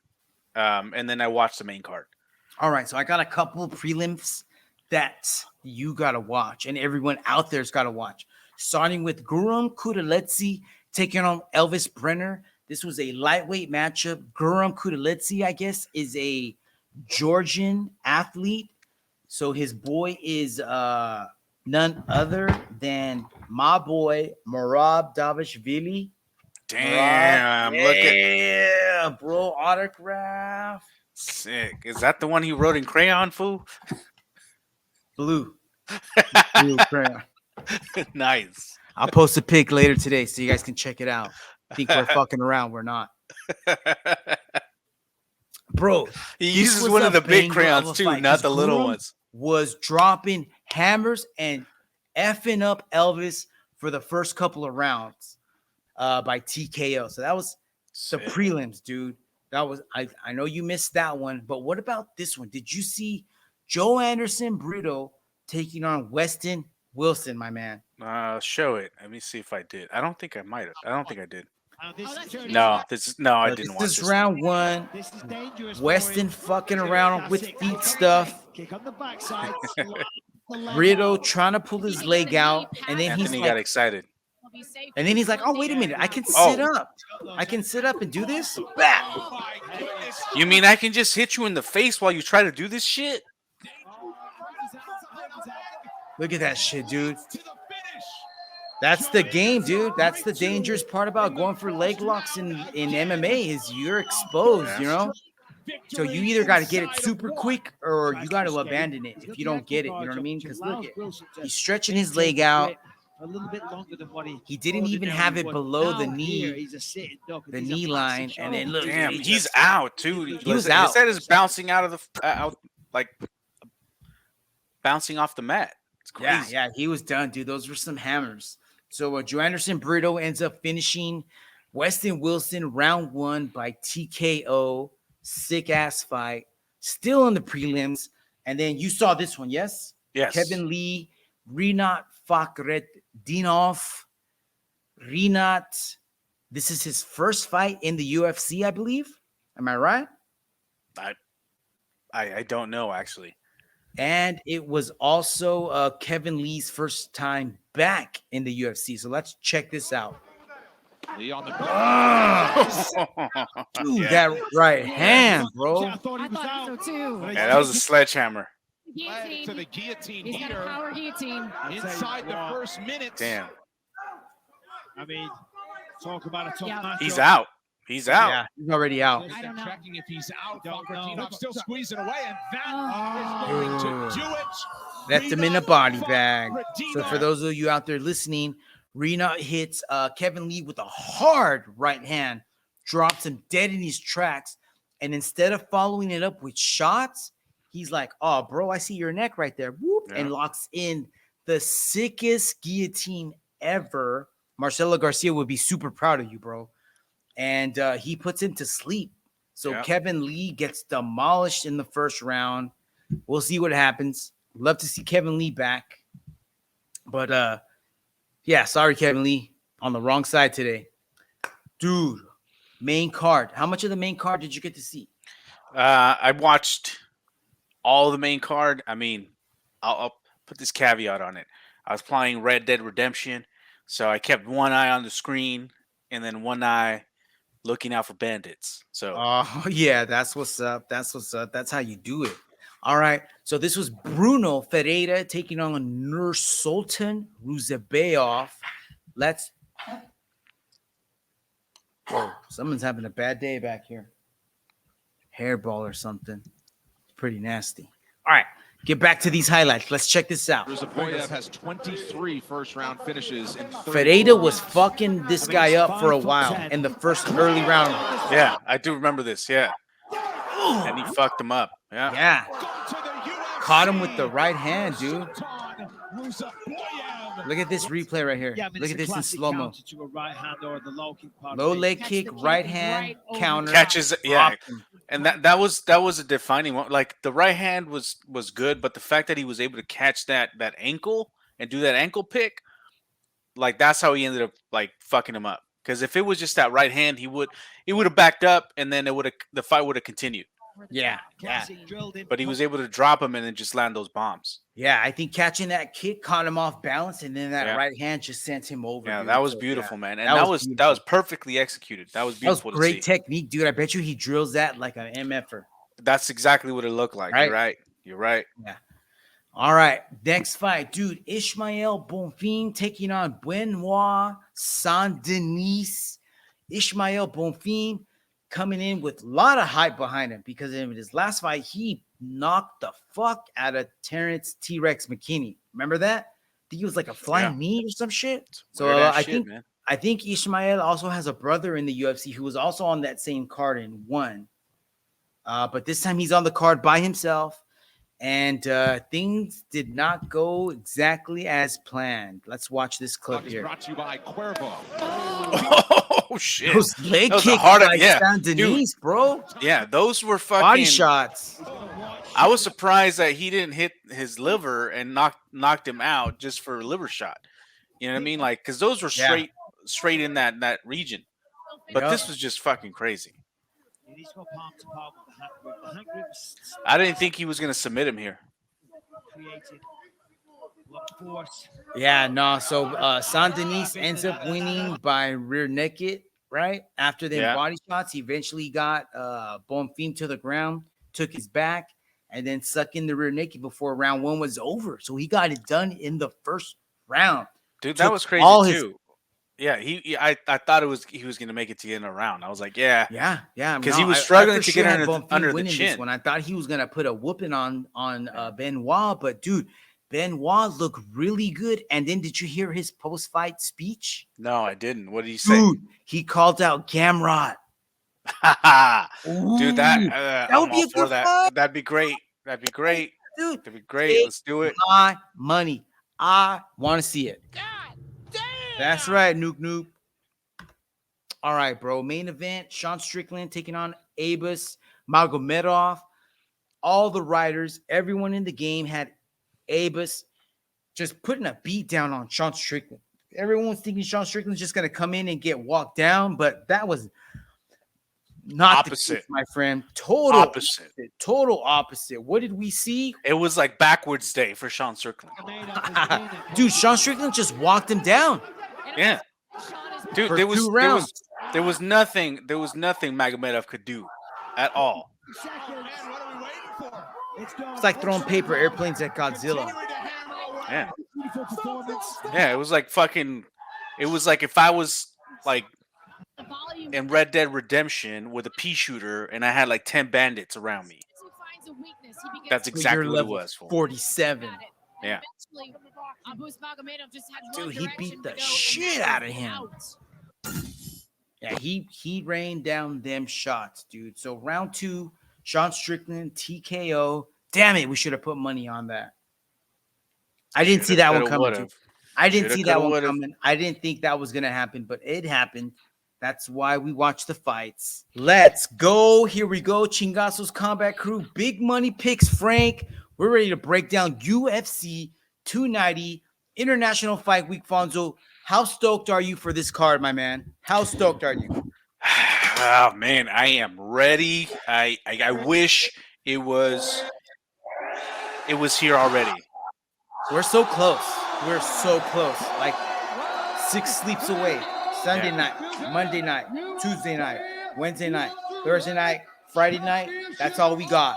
and then I watched the main card. All right, so I got a couple of prelims that you got to watch, and everyone out there's got to watch. Starting with Guram Kudaletse taking on Elvis Brenner. This was a lightweight matchup. Guram Kudaletse, I guess, is a Georgian athlete. So his boy is none other than my boy, Merab Davishvili. Damn, look at Yeah, bro, autograph. sick. Is that the one he wrote in crayon, fool? Blue. Blue crayon. Nice. I'll post a pic later today so you guys can check it out. Think we're fucking around. We're not. Bro, He this uses was one a of the big banger crayons of a too, fight, not 'cause the little Guram ones. was dropping hammers and effing up Elvis for the first couple of rounds by TKO. So that was the Sick. prelims, dude. That was I know you missed that one, but what about this one? Did you see Joe Anderson Brito taking on Weston Wilson, my man? Show it. Let me see if I did. I don't think I might have. I don't think I did. Oh, No, I didn't watch This is this. round one. This is dangerous. Weston fucking around with feet stuff. Kick on the backside. Brito trying to pull his leg out, and then Anthony he's got like, excited. oh, wait a minute, I can Oh. sit up. I can sit up and do this. Bah! You mean I can just hit you in the face while you try to do this shit? Look at that shit, dude. That's the game, dude. That's the dangerous part about going for leg locks in MMA is you're exposed, you know? So you either got to get it super quick or you got to abandon it if you don't get it. You know what I mean? Because look, he's stretching his leg out. A little bit longer than what He didn't even have it below the knee, the knee line, and then look, Damn, he he's just- out too. He was His out. head is bouncing out of the bouncing off the mat. It's crazy. Yeah, he was done, dude. Those were some hammers. So Joe Anderson Brito ends up finishing Weston Wilson round one by TKO. Sick ass fight. Still in the prelims. And then you saw this one, yes? Yes. Kevin Lee, Rinat Fakhretdinov. Rinat, this is his first fight in the UFC, I believe. Am I right? I don't know actually. And it was also Kevin Lee's first time back in the UFC. So let's check this out. Lee on the Dude, that right hand, bro. I thought he was out. so too. Yeah, that was a sledgehammer. Guillotine. To the guillotine He's got a here power guillotine. inside the first minutes. Damn. I mean, talk about a tough Yeah. matchup. He's out. He's out. Yeah, he's already out. I don't know. Checking if he's out. Don't know. Fakhretdinov still squeezing away, and that Oh. is going to do it. Left him in a body bag. So for Fakhretdinov. those of you out there listening, Rena hits Kevin Lee with a hard right hand, drops him dead in his tracks. And instead of following it up with shots, he's like, oh, bro, I see your neck right there. Whoop, Yeah. and locks in the sickest guillotine ever. Marcelo Garcia would be super proud of you, bro. And he puts him to sleep. So Yeah. Kevin Lee gets demolished in the first round. We'll see what happens. Love to see Kevin Lee back. But yeah, sorry, Kevin Lee. On the wrong side today. Dude, main card. How much of the main card did you get to see? I watched all the main card. I mean, I'll put this caveat on it. I was playing Red Dead Redemption, so I kept one eye on the screen and then one eye looking out for bandits. So Oh yeah, that's what's up. That's what's up. That's how you do it. All right. So this was Bruno Ferreira taking on Nursultan Ruzabeov. Let's. Whoa, someone's having a bad day back here. Hairball or something. It's pretty nasty. All right. Get back to these highlights. Let's check this out. Ruzabev has 23 first-round finishes. Ferreira was fucking this guy up for a while in the first early round. yeah, I do remember this. Yeah, and he fucked him up. Yeah. Yeah. Caught him with the right hand, dude. Look at this replay right here. Look at this in slow-mo. Low leg kick, right hand, counter. Catches. Yeah. And that was a defining one. Like the right hand was good, but the fact that he was able to catch that ankle and do that ankle pick, like that's how he ended up like fucking him up. Because if it was just that right hand, he would have backed up, and then the fight would have continued. Yeah. But he was able to drop him and then just land those bombs. Yeah, I think catching that kick caught him off balance, and then that Yeah. right hand just sent him over. Yeah, dude. that was So, beautiful, yeah. man. And that was perfectly executed. That was That was beautiful to great see. technique, dude. I bet you he drills that like an MFer. That's exactly what it looked like. Right? You're right. You're right. All right, next fight, dude. Ishmael Bonfim taking on Benoit Saint-Denis. Ishmael Bonfim coming in with a lot of hype behind him because in his last fight, he knocked the fuck out of Terrence T-Rex McKinney. Remember that? I think he was like a flying knee or some shit. So Weird-ass I shit, think man. I think Ishmael also has a brother in the UFC who was also on that same card and won. But this time he's on the card by himself. And things did not go exactly as planned. Let's watch this clip Is here. brought to you by Cuervo. Oh shit! Those leg That was a kicks hard- by yeah, Saint-Denis, bro. Yeah, those were fucking Body shots. I was surprised that he didn't hit his liver and knocked him out just for a liver shot. You know what I mean? Like, because those were Yeah. straight in that region. But Yup. this was just fucking crazy. I didn't think he was gonna submit him here. Yeah, no. So Saint-Denis ends up winning by rear naked, right? After them Yeah. body shots, he eventually got Bonfim to the ground, took his back, and then sucked in the rear naked before round one was over. So he got it done in the first round. Dude, Took that was crazy all his- too. Yeah, I thought he was gonna make it to the end of the round. I was like, yeah. Yeah, 'Cause he was struggling to get had under Bonfim the winning this chin. one. I thought he was gonna put a whooping on Benoit, but dude, Benoit looked really good. And then did you hear his post-fight speech? No, I didn't. What did he say? Dude, he called out Gamrot. Dude, that would I'm be all a for good that. fight. That'd be great. That'd be great. Dude, That'd be great. Take Let's do it. my money. I want to see it. That's right, Nuke. All right, bro. Main event: Sean Strickland taking on Abus Magomedov. All the writers, everyone in the game had Abus just putting a beat down on Sean Strickland. Everyone was thinking Sean Strickland's just gonna come in and get walked down, but that was not the Opposite. case, my friend. Total Opposite. Total opposite. What did we see? It was like backwards day for Sean Strickland. Dude, Sean Strickland just walked him down. Yeah. Dude, For there was 2 rounds. nothing Magomedov could do at all. It's like throwing paper airplanes at Godzilla. Yeah. Yeah, it was like fucking it was like if I was like in Red Dead Redemption with a pea shooter and I had like 10 bandits around me. That's But exactly you're what it level was for. 47. Yeah. Dude, he beat the shit out of him. Yeah, he rained down them shots, dude. So round 2, Sean Strickland TKO. Damn it, we should have put money on that. I didn't see that one coming. Dude. I didn't Shoulda, see that coulda, one woulda. coming. I didn't think that was gonna happen, but it happened. That's why we watch the fights. Let's go. Here we go. Chingazo's Combat Crew. Big money picks, Frank. We're ready to break down UFC 290 International Fight Week. Fonzo, how stoked are you for this card, my man? How stoked are you? Oh man, I am ready. I wish it was here already. We're so close. We're so close. Like 6 sleeps away. Sunday night, Monday night, Tuesday night, Wednesday night, Thursday night, Friday night. That's all we got.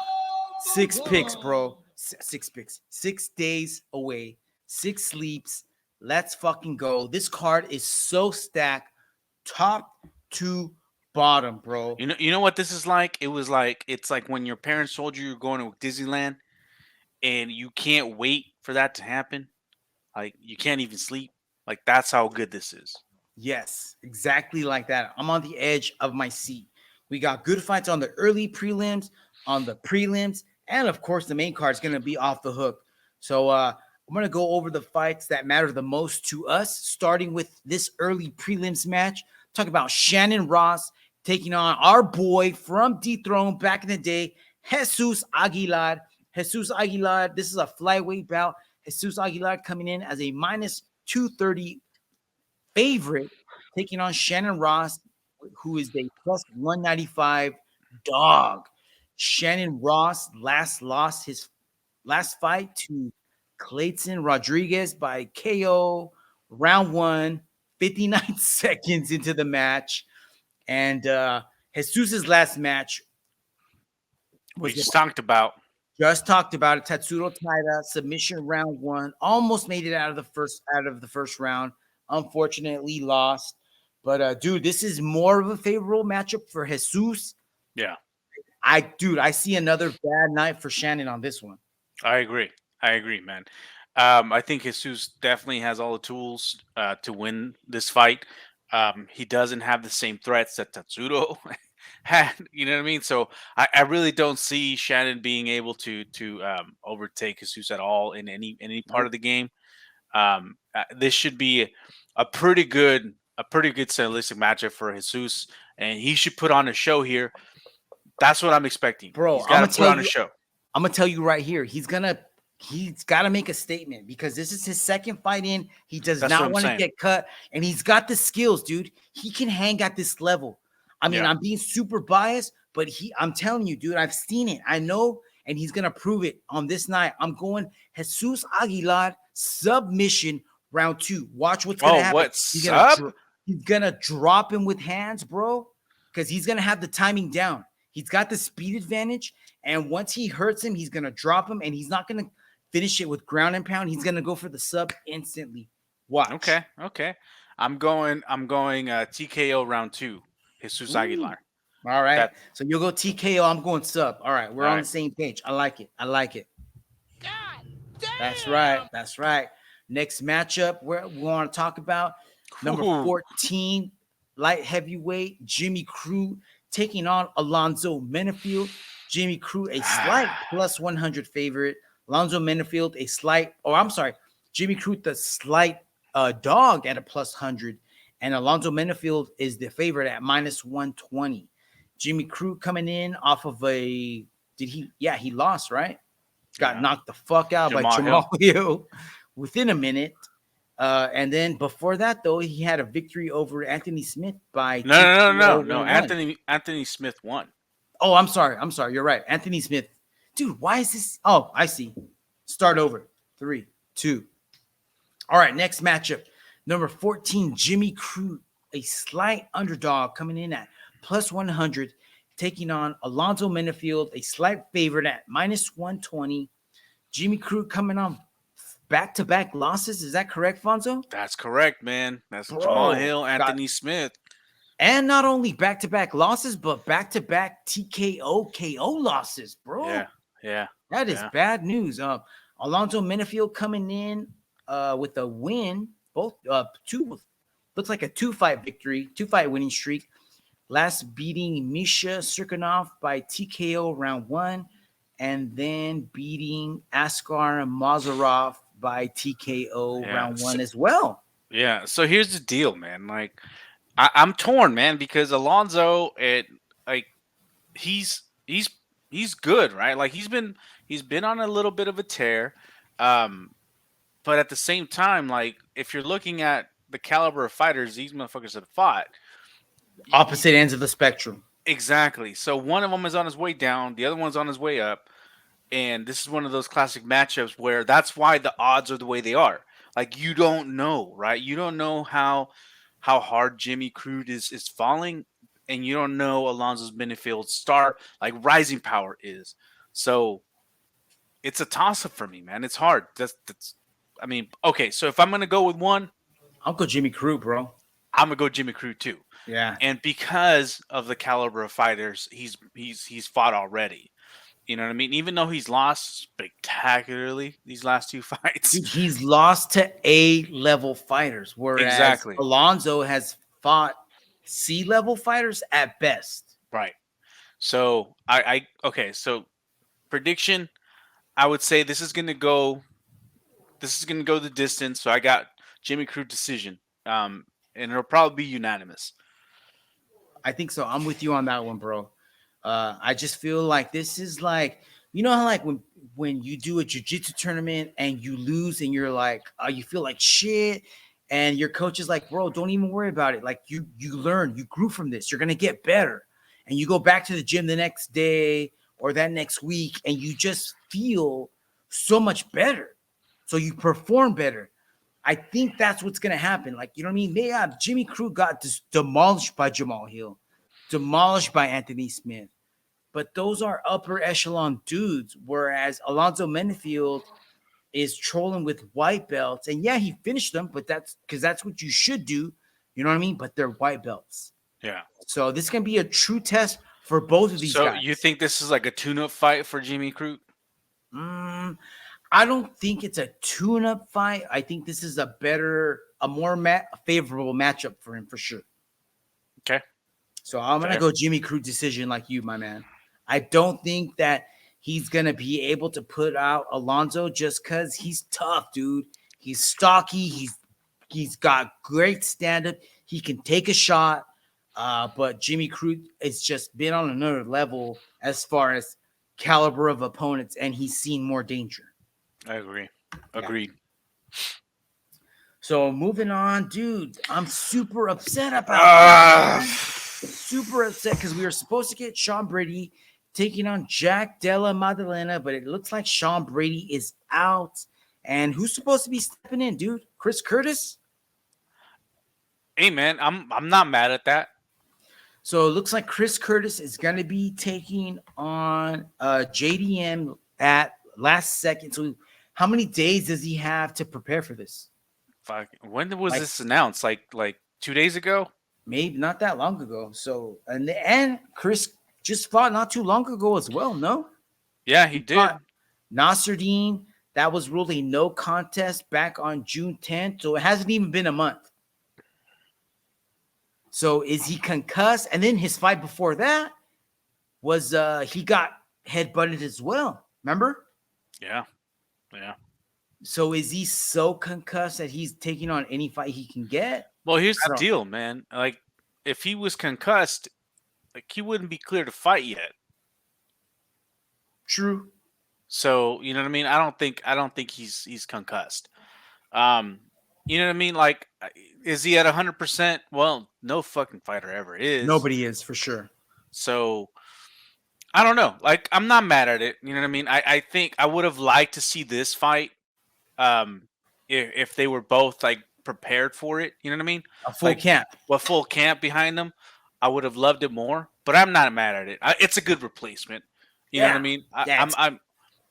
6 picks, bro. 6 picks. 6 days away. 6 sleeps. Let's fucking go. This card is so stacked, top to bottom, bro. You know what this is like? It's like when your parents told you you're going to Disneyland and you can't wait for that to happen. Like you can't even sleep. Like that's how good this is. Yes, exactly like that. I'm on the edge of my seat. We got good fights on the early prelims, on the prelims, and of course the main card is going to be off the hook. So I'm going to go over the fights that matter the most to us, starting with this early prelims match. Talk about Shannon Ross taking on our boy from Dethrone back in the day, Jesus Aguilar. Jesus Aguilar, this is a flyweight bout. Jesus Aguilar coming in as a minus 230 favorite, taking on Shannon Ross, who is a plus 195 dog. Shannon Ross lost his last fight to Clayton Rodriguez by KO, round 1, 59 seconds into the match. And Jesus's last match We just talked about. it. Tatsuro Taira submission round 1. Almost made it out of the first round. Unfortunately lost. But dude, this is more of a favorable matchup for Jesus. Yeah. I see another bad night for Shannon on this one. I agree, man. I think Jesus definitely has all the tools to win this fight. He doesn't have the same threats that Tatsuro had. You know what I mean? So I really don't see Shannon being able to overtake Jesus at all in any part of the game. This should be a pretty good stylistic matchup for Jesus, and he should put on a show here. That's what I'm expecting, Bro. He's got to put on a show. I'm gonna tell you right here, he's got to make a statement because this is his second fight in. He does That's what not I'm want to saying. get cut, and he's got the skills, dude. He can hang at this level. I mean, Yeah. I'm being super biased, but I'm telling you, dude, I've seen it. I know, and he's gonna prove it on this night. I'm going Jesus Aguilar submission round 2. Watch what's gonna happen. What's up? He's gonna drop him with hands, bro, because he's gonna have the timing down. He's got the speed advantage, and once he hurts him, he's gonna drop him, and he's not gonna finish it with ground and pound. He's gonna go for the sub instantly. Watch. Okay. I'm going TKO round 2. Jesus Aguilar. All right. That- So you'll go TKO. I'm going sub. All right. We're All on right. the same page. I like it. God damn. That's right. Next matchup we want to talk about number Ooh. 14 light heavyweight Jimmy Crute taking on Alonzo Menafield. Jimmy Crute a slight plus 100 favorite. Alonzo Menafield Jimmy Crute the slight dog at a plus 100, and Alonzo Menafield is the favorite at minus 120. Jimmy Crute coming in off of he lost, right? Got knocked the fuck out by Jermell Jermell Hill within a minute. And then before that, though, he had a victory over Anthony Smith by No. Anthony Smith won. Oh, I'm sorry. You're right. Anthony Smith. Dude, why is this? Oh, I see. Start over. 3, 2. All right, next matchup. Number 14, Jimmy Crute, a slight underdog coming in at plus 100, taking on Alonzo Menafield, a slight favorite at minus 120. Jimmy Crute coming on back-to-back losses. Is that correct, Fonzo? That's correct, man. That's Bro, Jamal Hill, Anthony Smith. And not only back-to-back losses, but back-to-back TKO KO losses, bro. Yeah. That is bad news. Alonzo Menafield coming in with a win. Both looks like a 2-fight victory, 2-fight winning streak. Last beating Misha Cirkunov by TKO round 1, and then beating Askar Mazarov by TKO round 1 as well. Yeah. So here's the deal, man. Like I'm torn, man, because Alonzo, he's good, right? Like he's been on a little bit of a tear, but at the same time, like if you're looking at the caliber of fighters these motherfuckers have fought, opposite ends of the spectrum. Exactly. So one of them is on his way down, the other one's on his way up, and this is one of those classic matchups where that's why the odds are the way they are. Like you don't know, right? You don't know how how hard Jimmy Crute is falling, and you don't know Alonzo Benefield's star like rising power is. So it's a toss up for me, man. It's hard. That's. I mean, okay. So if I'm gonna go with one, I'll go Jimmy Crute, bro. I'm gonna go Jimmy Crute too. Yeah. And because of the caliber of fighters he's fought already, you know what I mean? Even though he's lost spectacularly these last two fights. Dude, he's lost to A-level fighters, whereas Exactly. Alonzo has fought C-level fighters at best. Right. So okay, so prediction, I would say this is gonna go the distance. So I got Jimmy Crute decision. And it'll probably be unanimous. I think so. I'm with you on that one, bro. I just feel like this is like, you know how like when you do a jiu-jitsu tournament and you lose and you're like, you feel like shit, and your coach is like, bro, don't even worry about it. Like you learn, you grew from this. You're gonna get better, and you go back to the gym the next day or that next week, and you just feel so much better. So you perform better. I think that's what's going to happen. Like, you know what I mean? Yeah, Jimmy Crute got demolished by Jamal Hill, demolished by Anthony Smith. But those are upper echelon dudes, whereas Alonzo Benefield is trolling with white belts. And yeah, he finished them, but that's because that's what you should do. You know what I mean? But they're white belts. Yeah. So this can be a true test for both of these guys. So you think this is like a tune-up fight for Jimmy Crute? I don't think it's a tune-up fight. I think this is a more favorable matchup for him for sure. Okay. So I'm going to go Jimmy Crute decision like you, my man. I don't think that he's going to be able to put out Alonzo just because he's tough, dude. He's stocky. He's got great stand-up. He can take a shot. But Jimmy Crute has just been on another level as far as caliber of opponents, and he's seen more danger. I agree. Agreed. So moving on, dude, I'm super upset about that. Super upset because we were supposed to get Sean Brady taking on Jack Della Maddalena, but it looks like Sean Brady is out. And who's supposed to be stepping in, dude? Chris Curtis? Hey, man, I'm not mad at that. So it looks like Chris Curtis is going to be taking on JDM at last second. So how many days does he have to prepare for this? Fuck. When was this announced? Like 2 days ago? Maybe not that long ago. So and Chris just fought not too long ago as well, no? Yeah, he did. Nasruddin, that was ruled a no contest back on June 10th. So it hasn't even been a month. So is he concussed? And then his fight before that was he got headbutted as well. Remember? Yeah. Yeah. So is he so concussed that he's taking on any fight he can get? Well, here's the deal, man. Like, if he was concussed, like he wouldn't be clear to fight yet. True. So, you know what I mean? I don't think he's concussed. You know what I mean? Like, is he at 100%? Well, no fucking fighter ever is. Nobody is for sure. So I don't know. Like, I'm not mad at it. You know what I mean? I think I would have liked to see this fight. If they were both like prepared for it, you know what I mean? A full camp. Well, full camp behind them. I would have loved it more, but I'm not mad at it. It's a good replacement. You know what I mean?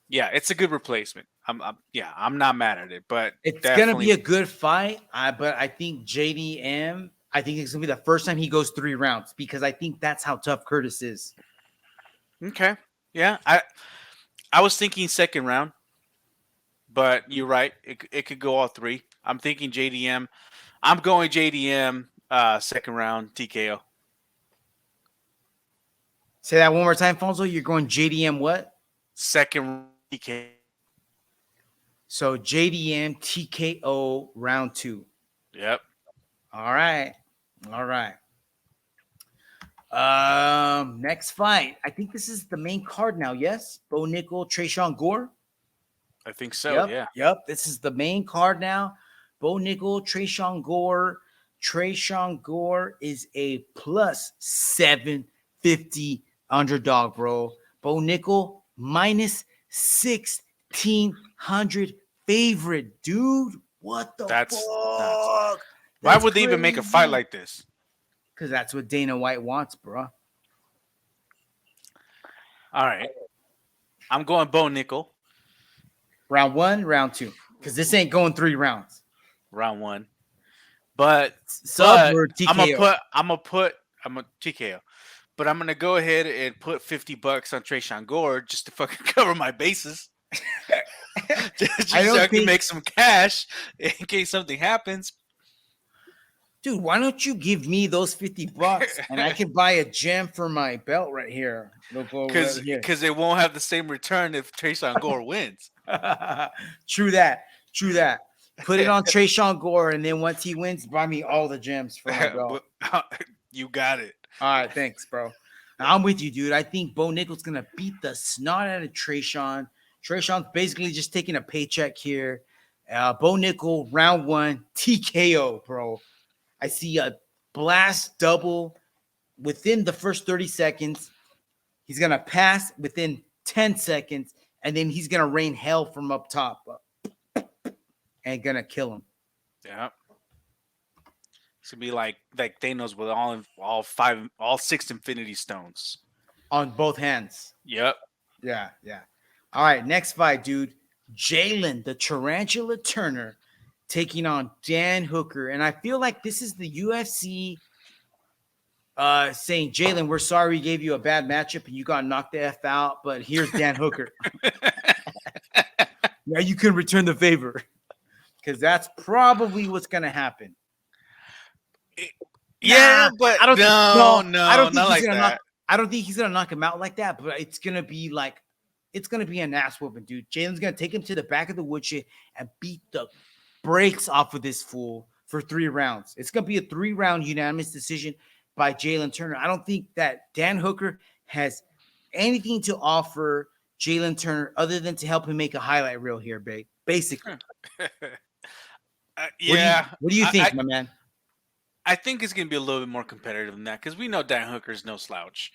It's a good replacement. I'm not mad at it, but it's gonna be a good fight. But I think JDM, I think it's gonna be the first time he goes 3 rounds because I think that's how tough Curtis is. Okay. Yeah. I was thinking second round, but you're right. It could go all 3. I'm thinking JDM. I'm going JDM second round TKO. Say that one more time, Fonzo. You're going JDM what? Second TKO. So JDM TKO round 2. Yep. All right. Next fight. I think this is the main card now. Yes, Bo Nickel, Tresean Gore. I think so. Yep. This is the main card now. Bo Nickel, Tresean Gore. Tresean Gore is a plus 750 underdog, bro. Bo Nickel minus 1,600 favorite, dude. What the fuck? Why would they even make a fight like this? Because that's what Dana White wants, bro. All right. I'm going Bo Nickel, Round 1, round 2. Because this ain't going 3 rounds. round 1. But Sub or TKO? I'm a TKO. But I'm gonna go ahead and put $50 on Tresean Gore just to fucking cover my bases. just so I can make some cash in case something happens. Dude, why don't you give me those $50 and I can buy a gem for my belt right here? Because it won't have the same return if Tresean Gore wins. True that. Put it on Tresean Gore, and then once he wins, buy me all the gems for my belt. You got it. All right, thanks, bro. I'm with you, dude. I think Bo Nickel's gonna beat the snot out of Tresean. Tresean's basically just taking a paycheck here. Bo Nickel, round 1, TKO, bro. I see a blast double within the first 30 seconds. He's going to pass within 10 seconds, and then he's going to rain hell from up top and going to kill him. Yeah. It's going to be like Thanos with all 6 Infinity Stones. On both hands. Yep. Yeah. All right, next fight, dude. Jalen, the Tarantula Turner, taking on Dan Hooker. And I feel like this is the UFC saying, Jalen, we're sorry we gave you a bad matchup and you got knocked the F out, but here's Dan Hooker. Now you can return the favor. Because that's probably what's going to happen. Yeah, but I don't think he's going to knock him out like that, but it's going to be an ass whooping, dude. Jalen's going to take him to the back of the woodshed and beat the breaks off of this fool for 3 rounds. It's going to be a 3-round unanimous decision by Jalen Turner. I don't think that Dan Hooker has anything to offer Jalen Turner other than to help him make a highlight reel here, babe. Basically. Yeah. What do you think, my man? I think it's going to be a little bit more competitive than that because we know Dan Hooker's no slouch.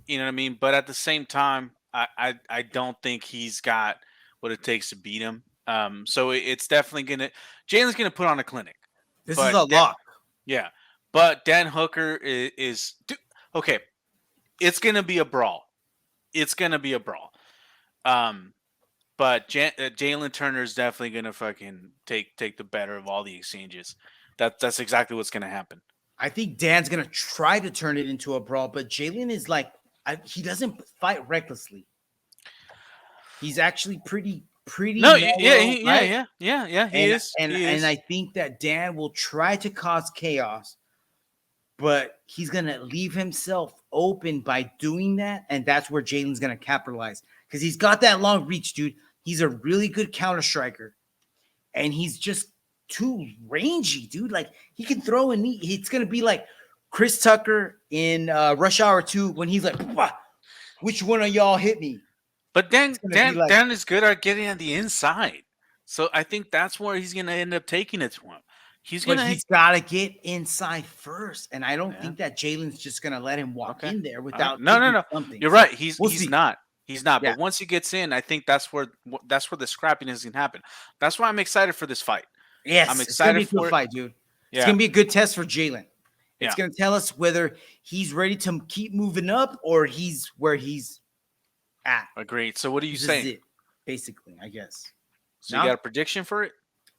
You know what I mean? But at the same time, I don't think he's got what it takes to beat him. So it's definitely Jalen's gonna put on a clinic. This is a lock. Yeah, but Dan Hooker is okay. It's gonna be a brawl. But Jalen Turner is definitely gonna fucking take the better of all the exchanges. That's exactly what's gonna happen. I think Dan's gonna try to turn it into a brawl, but Jalen is he doesn't fight recklessly. He's actually pretty. No, mellow, yeah. He is. And I think that Dan will try to cause chaos, but he's gonna leave himself open by doing that, and that's where Jalen's gonna capitalize because he's got that long reach, dude. He's a really good counter striker, and he's just too rangy, dude. Like he can throw a knee. It's gonna be like Chris Tucker in Rush Hour 2 when he's like, which one of y'all hit me? But Dan is good at getting on the inside. So I think that's where he's going to end up taking it to him. He's got to get inside first. And I don't think that Jalen's just going to let him walk in there without No. something. You're right. He's not. He's not. Yeah. But once he gets in, I think that's where the scrappiness can happen. That's why I'm excited for this fight. Yes, I'm excited it's gonna be a good fight, dude. Yeah. It's going to be a good test for Jalen. It's going to tell us whether he's ready to keep moving up or he's where he's at. Agreed. So what are you saying? Is it, basically, I guess. So you got a prediction for it?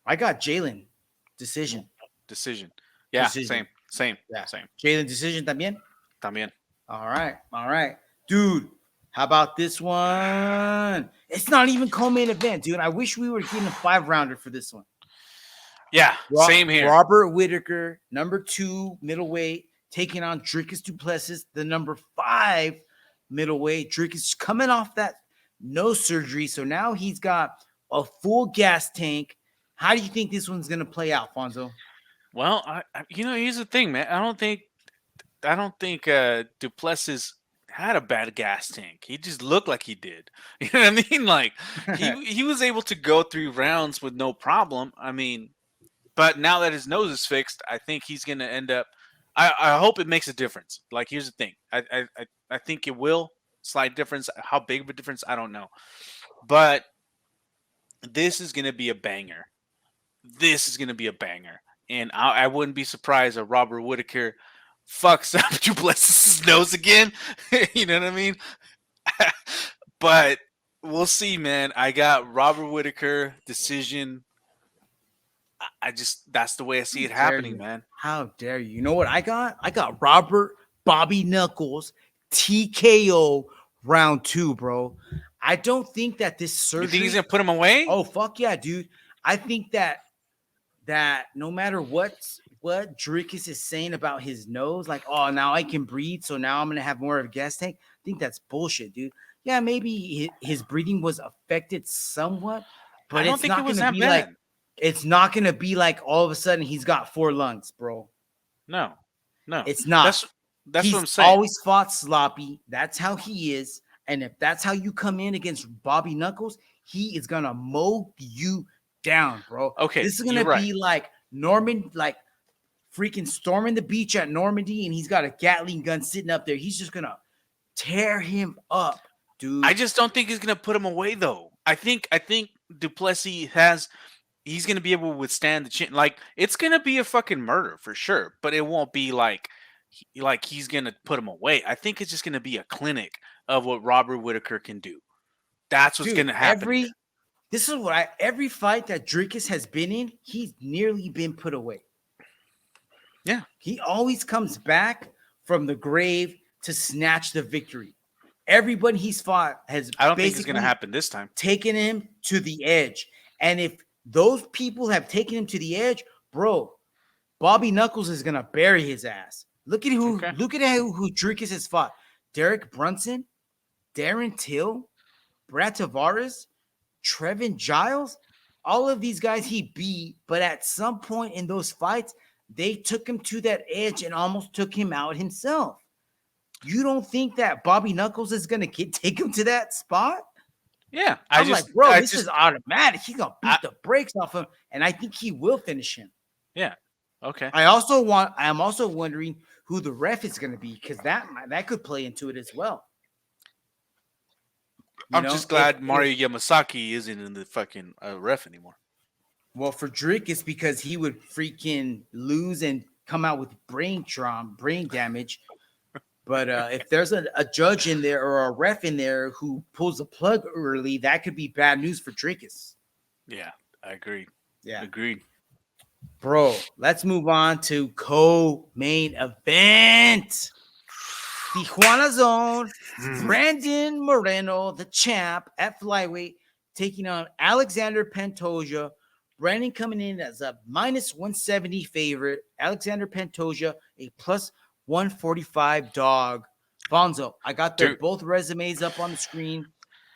I got Jalen decision. Yeah, Decision. same. Jalen decision también? También. All right. Dude, how about this one? It's not even co-main event, dude. I wish we were getting a 5-rounder for this one. Yeah, same here. Robert Whittaker, number 2 middleweight, taking on Dricus du Plessis, the number 5 middleweight. Dricus is coming off that nose surgery, so now he's got a full gas tank. How do you think this one's going to play out, Fonzo? Well, here's the thing, man. I don't think du Plessis had a bad gas tank. He just looked like he did. You know what I mean? Like he was able to go 3 rounds with no problem. I mean, but now that his nose is fixed, I think he's going to end up. I hope it makes a difference. Like, here's the thing. I think it will. Slight difference. How big of a difference? I don't know. But this is going to be a banger. and I wouldn't be surprised if Robert Whitaker fucks up Duplessis' nose again. You know what I mean? But we'll see, man. I got Robert Whitaker decision. I just that's the way I see it Dare happening, you. man. How dare you? You know what I got? I got Robert Bobby Knuckles TKO round 2, bro. I don't think that this You surgery. think he's gonna put him away? Oh fuck yeah, dude! I think that no matter what Drickus is saying about his nose, like, oh, now I can breathe, so now I'm gonna have more of a gas tank. I think that's bullshit, dude. Yeah, maybe his breathing was affected somewhat, but I don't it's think it not was gonna that be bad. like it's not gonna be like all of a sudden he's got 4 lungs, bro. No. It's not. That's He's what I'm saying. always fought sloppy. That's how he is. And if that's how you come in against Bobby Knuckles, he is gonna mow you down, bro. Okay, This is you're gonna right. be like Norman, like freaking storming the beach at Normandy, and he's got a Gatling gun sitting up there. He's just gonna tear him up, dude. I just don't think he's gonna put him away though. I think Duplessis he's gonna be able to withstand the chin. Like it's gonna be a fucking murder for sure, but it won't be like he's gonna put him away. I think it's just gonna be a clinic of what Robert Whitaker can do. That's what's Dude, gonna happen. Here. This is what every fight that Drickus has been in, he's nearly been put away. Yeah. He always comes back from the grave to snatch the victory. Everybody he's fought has I don't think it's basically gonna happen this time. taken him to the edge. And if those people have taken him to the edge, bro, Bobby Knuckles is gonna bury his ass. Look at who Drickus has fought. Derek Brunson, Darren Till, Brad Tavares, Trevin Giles, all of these guys he beat, but at some point in those fights, they took him to that edge and almost took him out himself. You don't think that Bobby Knuckles is gonna take him to that spot? Yeah, I'm like, bro, this is automatic. He's gonna beat the brakes off him, and I think he will finish him. Yeah. Okay. I am also wondering who the ref is gonna be, because that could play into it as well. I'm just glad Mario Yamasaki isn't in the fucking ref anymore. Well, for Drake, it's because he would freaking lose and come out with brain damage. But if there's a judge in there or a ref in there who pulls the plug early, that could be bad news for Drickus. Yeah, I agree. Yeah. Agreed. Bro, let's move on to co-main event. Tijuana Zone, Brandon Moreno, the champ at flyweight, taking on Alexander Pantoja. Brandon coming in as a minus 170 favorite. Alexander Pantoja, a plus 145 dog. Bonzo, I got their both resumes up on the screen.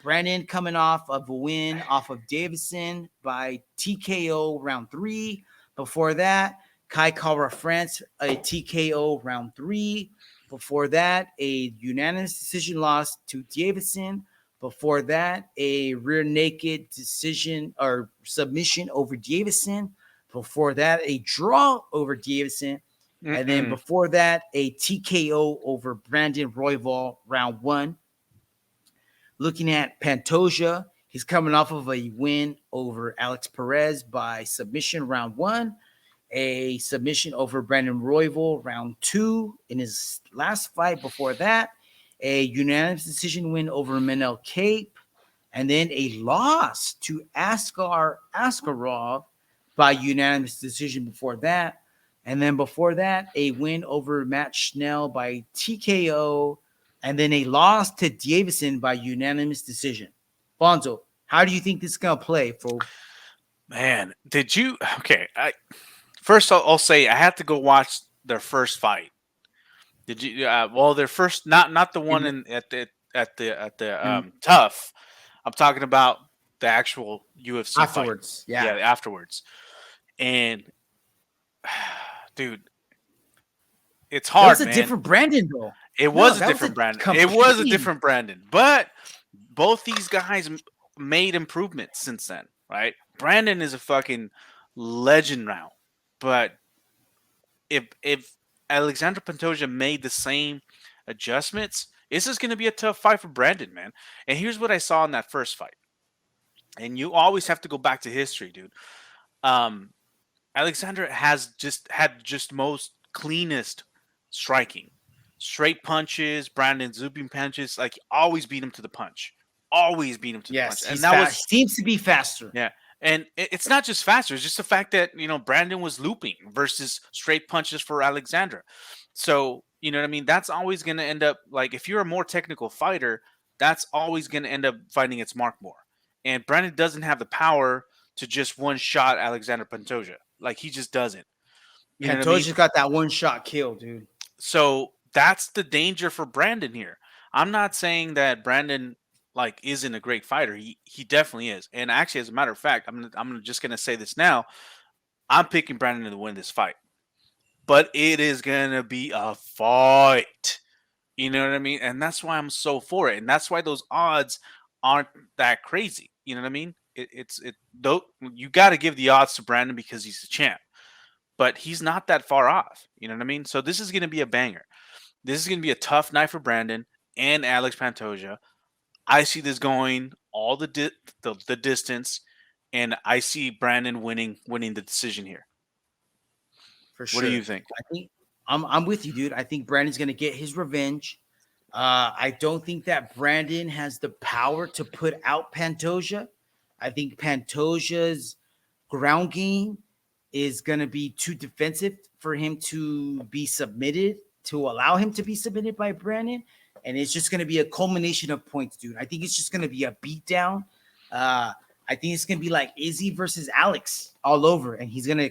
Brandon coming off of a win off of Davison by TKO round 3. Before that, Kai Kara France, a TKO round 3. Before that, a unanimous decision loss to Davison. Before that, a rear naked decision or submission over Davison. Before that, a draw over Davison. And then before that, a TKO over Brandon Royval round 1. Looking at Pantoja, he's coming off of a win over Alex Perez by submission round 1. A submission over Brandon Royval round 2 in his last fight. Before that, a unanimous decision win over Manel Cape, and then a loss to Askar Askarov by unanimous decision before that. And then before that, a win over Matt Schnell by TKO, and then a loss to Davison by unanimous decision. Bonzo, how do you think this is going to play, folks? Man, did you? Okay, first I'll say I had to go watch their first fight. Did you? Well, their first, not the one at the Tough. I'm talking about the actual UFC afterwards. Fight. Yeah, afterwards. And dude, it's hard. It was a different Brandon, though. It was a different Brandon. It was a different Brandon. But both these guys made improvements since then, right? Brandon is a fucking legend now. But if Alexander Pantoja made the same adjustments, this is going to be a tough fight for Brandon, man. And here's what I saw in that first fight. And you always have to go back to history, dude. Alexander has just most cleanest striking, straight punches. Brandon zooping punches, like always beat him to the punch, always beat him to the punch, Yes, and he's that was fast. Seems to be faster. yeah. And it's not just faster; it's just the fact that Brandon was looping versus straight punches for Alexander. So you know what I mean. That's always going to end up like if you're a more technical fighter, that's always going to end up finding its mark more. And Brandon doesn't have the power to just one shot Alexander Pantoja. Like he just doesn't. You know what I mean? Pantoja's got that one shot kill, dude. So that's the danger for Brandon here. I'm not saying that Brandon like isn't a great fighter. He definitely is. And actually, as a matter of fact, I'm just gonna say this now. I'm picking Brandon to win this fight, but it is gonna be a fight. You know what I mean? And that's why I'm so for it. And that's why those odds aren't that crazy. You know what I mean? Though you got to give the odds to Brandon because he's the champ, but he's not that far off. You know what I mean? So this is going to be a banger. This is going to be a tough night for Brandon and Alex Pantoja. I see this going all the distance, and I see Brandon winning the decision here. For sure. What do you think? I think I'm with you, dude. I think Brandon's gonna get his revenge. I don't think that Brandon has the power to put out Pantoja. I think Pantoja's ground game is gonna be too defensive for him to be submitted, to allow him to be submitted by Brandon. And it's just gonna be a culmination of points, dude. I think it's just gonna be a beatdown. I think it's gonna be like Izzy versus Alex all over, and he's gonna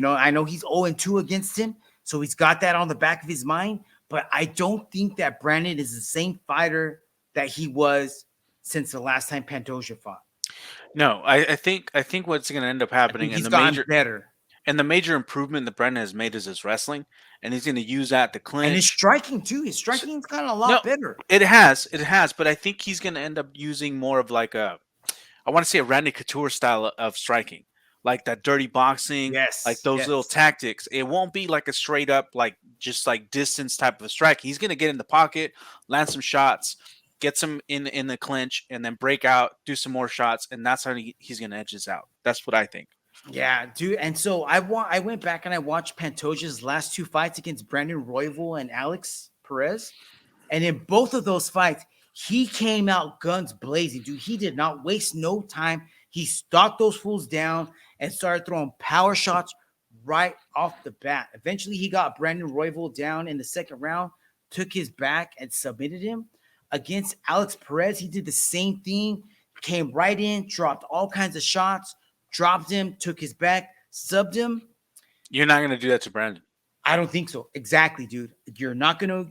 I know he's 0-2 against him, so he's got that on the back of his mind. But I don't think that Brandon is the same fighter that he was since the last time Pantoja fought. No, I think what's going to end up happening, He's gotten better, and the major improvement that Brandon has made is his wrestling, and he's going to use that to clinch. and his striking too. His striking's gotten a lot better. It has, but I think he's going to end up using more of like I want to say a Randy Couture style of striking. Like that dirty boxing, like those little tactics. It won't be like a straight up, like just like distance type of a strike. He's gonna get in the pocket, land some shots, get some in the clinch, and then break out, do some more shots, and that's how he's gonna edge this out. That's what I think. Yeah, dude. And so I went back and I watched Pantoja's last two fights against Brandon Royval and Alex Perez, and in both of those fights, he came out guns blazing, dude. He did not waste no time. He stalked those fools down and started throwing power shots right off the bat. Eventually, he got Brandon Royval down in the second round, took his back, and submitted him. Against Alex Perez, he did the same thing, came right in, dropped all kinds of shots, dropped him, took his back, subbed him. You're not going to do that to Brandon. I don't think so. Exactly, dude. You're not gonna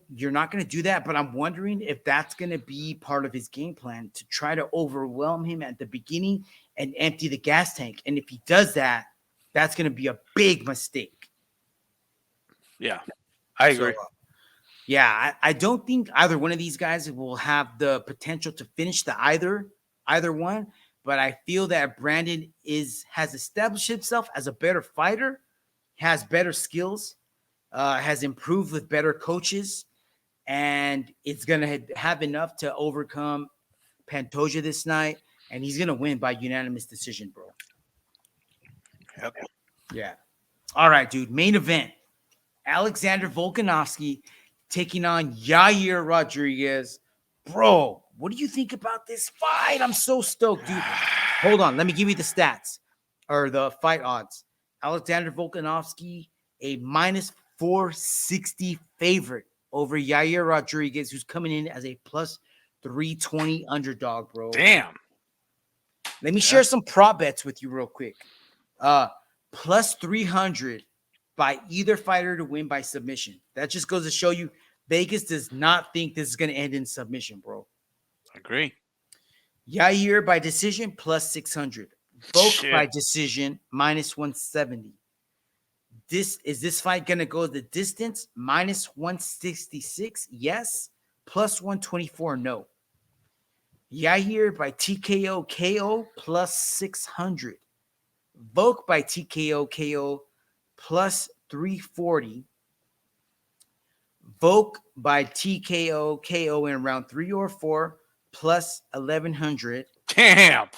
do that. But I'm wondering if that's gonna be part of his game plan to try to overwhelm him at the beginning and empty the gas tank. And if he does that, that's gonna be a big mistake. Yeah, I agree. I don't think either one of these guys will have the potential to finish the either one. But I feel that Brandon has established himself as a better fighter, has better skills. Has improved with better coaches, and it's going to have enough to overcome Pantoja this night, and he's going to win by unanimous decision, bro. Yep. Yeah. All right, dude. Main event. Alexander Volkanovski taking on Yair Rodriguez. Bro, what do you think about this fight? I'm so stoked, dude. Hold on. Let me give you the stats or the fight odds. Alexander Volkanovski, a minus 460 favorite over Yair Rodriguez, who's coming in as a plus 320 underdog, bro. Damn. Let me share some prop bets with you real quick. Plus 300 by either fighter to win by submission. That just goes to show you Vegas does not think this is going to end in submission, bro. Agree. Yair by decision, plus 600. Volk by decision, minus 170. Is this fight going to go the distance? Minus 166, yes. Plus 124, no. Yair by TKO KO, plus 600. Volk by TKO KO, plus 340. Volk by TKO KO in round 3 or 4, plus 1100. Damn.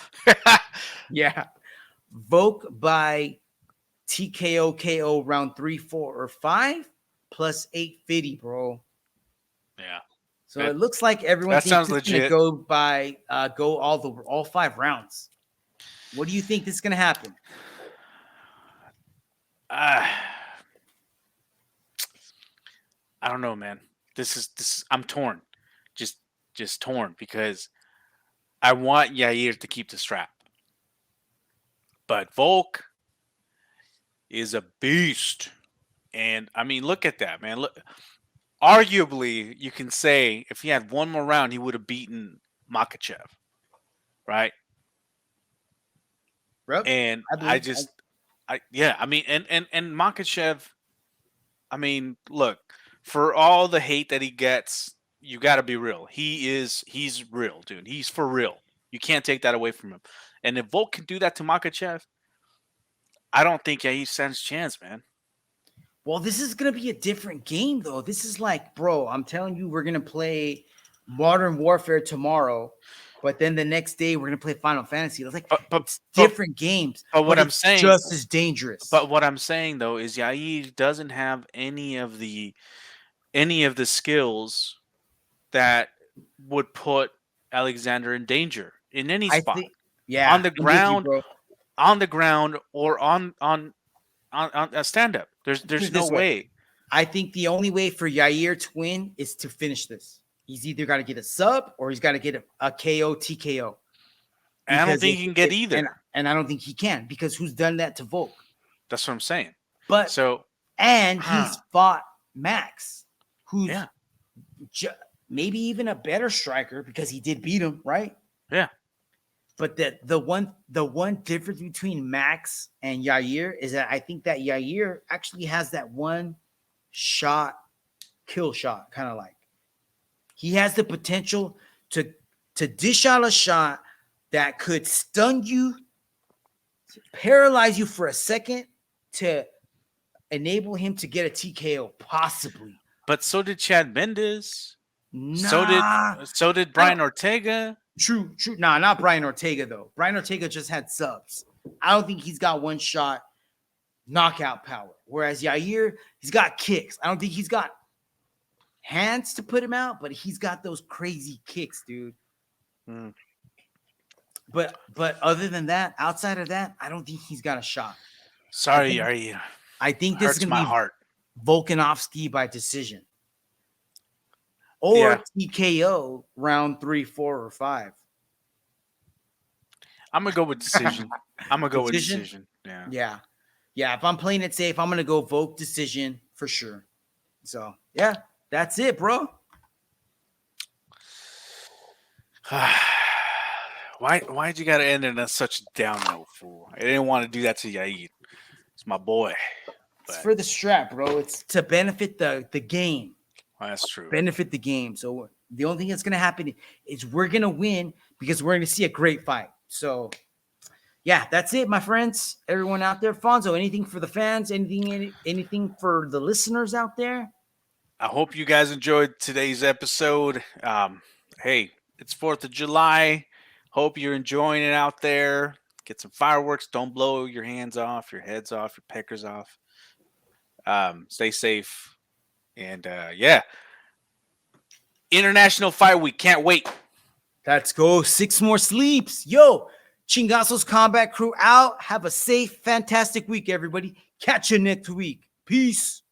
Yeah. Volk by TKO KO round 3, 4, or 5 plus 850, bro. Yeah. So it looks like everyone that thinks sounds it's gonna legit. go all 5 rounds. What do you think is gonna happen? I don't know, man. This is I'm torn. Just torn because I want Yair to keep the strap. But Volk is a beast. And I mean, look at that, man. Look, arguably, you can say if he had one more round, he would have beaten Makachev, right? Bro, And I mean, and Makachev, I mean, look, for all the hate that he gets, you got to be real. He's real, dude. He's for real. You can't take that away from him. And if Volk can do that to Makachev, I don't think he stands a chance, man. Well, this is gonna be a different game, though. This is like, bro, I'm telling you, we're gonna play Modern Warfare tomorrow, but then the next day we're gonna play Final Fantasy. It's like it's different games. But what I'm it's saying, just as dangerous. But what I'm saying though is Yair doesn't have any of the skills that would put Alexander in danger in any spot. On the ground, or on a stand up. There's no way. I think the only way for Yair to win is to finish this. He's either got to get a sub or he's got to get a KO, TKO. And I don't think he can get either. And I don't think he can because who's done that to Volk? That's what I'm saying. But he's fought Max, who's maybe even a better striker because he did beat him, right? Yeah. But the one difference between Max and Yair is that I think that Yair actually has that one shot, kill shot, kind of like he has the potential to dish out a shot that could stun you, paralyze you for a second, to enable him to get a TKO, possibly. But so did Chad Mendes. Nah. So did Brian Ortega. True. Nah, not Brian Ortega, though. Brian Ortega just had subs. I don't think he's got one shot knockout power. Whereas Yair, he's got kicks. I don't think he's got hands to put him out, but he's got those crazy kicks, dude. Mm. But other than that, outside of that, I don't think he's got a shot. Sorry, Yair. I think this is going to be heart. Volkanovski by decision. Or TKO round 3, 4, or 5. I'm gonna go with decision. With decision. Yeah. If I'm playing it safe, I'm gonna go Volk decision for sure. So yeah, that's it, bro. Why'd you gotta end in such a down note, fool? I didn't want to do that to Yair. It's my boy. It's for the strap, bro. It's to benefit the game. That's true. Benefit the game. So the only thing that's going to happen is we're going to win because we're going to see a great fight. So, yeah, that's it, my friends. Everyone out there. Fonzo, anything for the fans? Anything for the listeners out there? I hope you guys enjoyed today's episode. Hey, it's 4th of July. Hope you're enjoying it out there. Get some fireworks. Don't blow your hands off, your heads off, your peckers off. Stay safe. And International Fight Week. Can't wait. Let's go. 6 more sleeps. Yo, Chingazo's Combat Crew out. Have a safe, fantastic week, everybody. Catch you next week. Peace.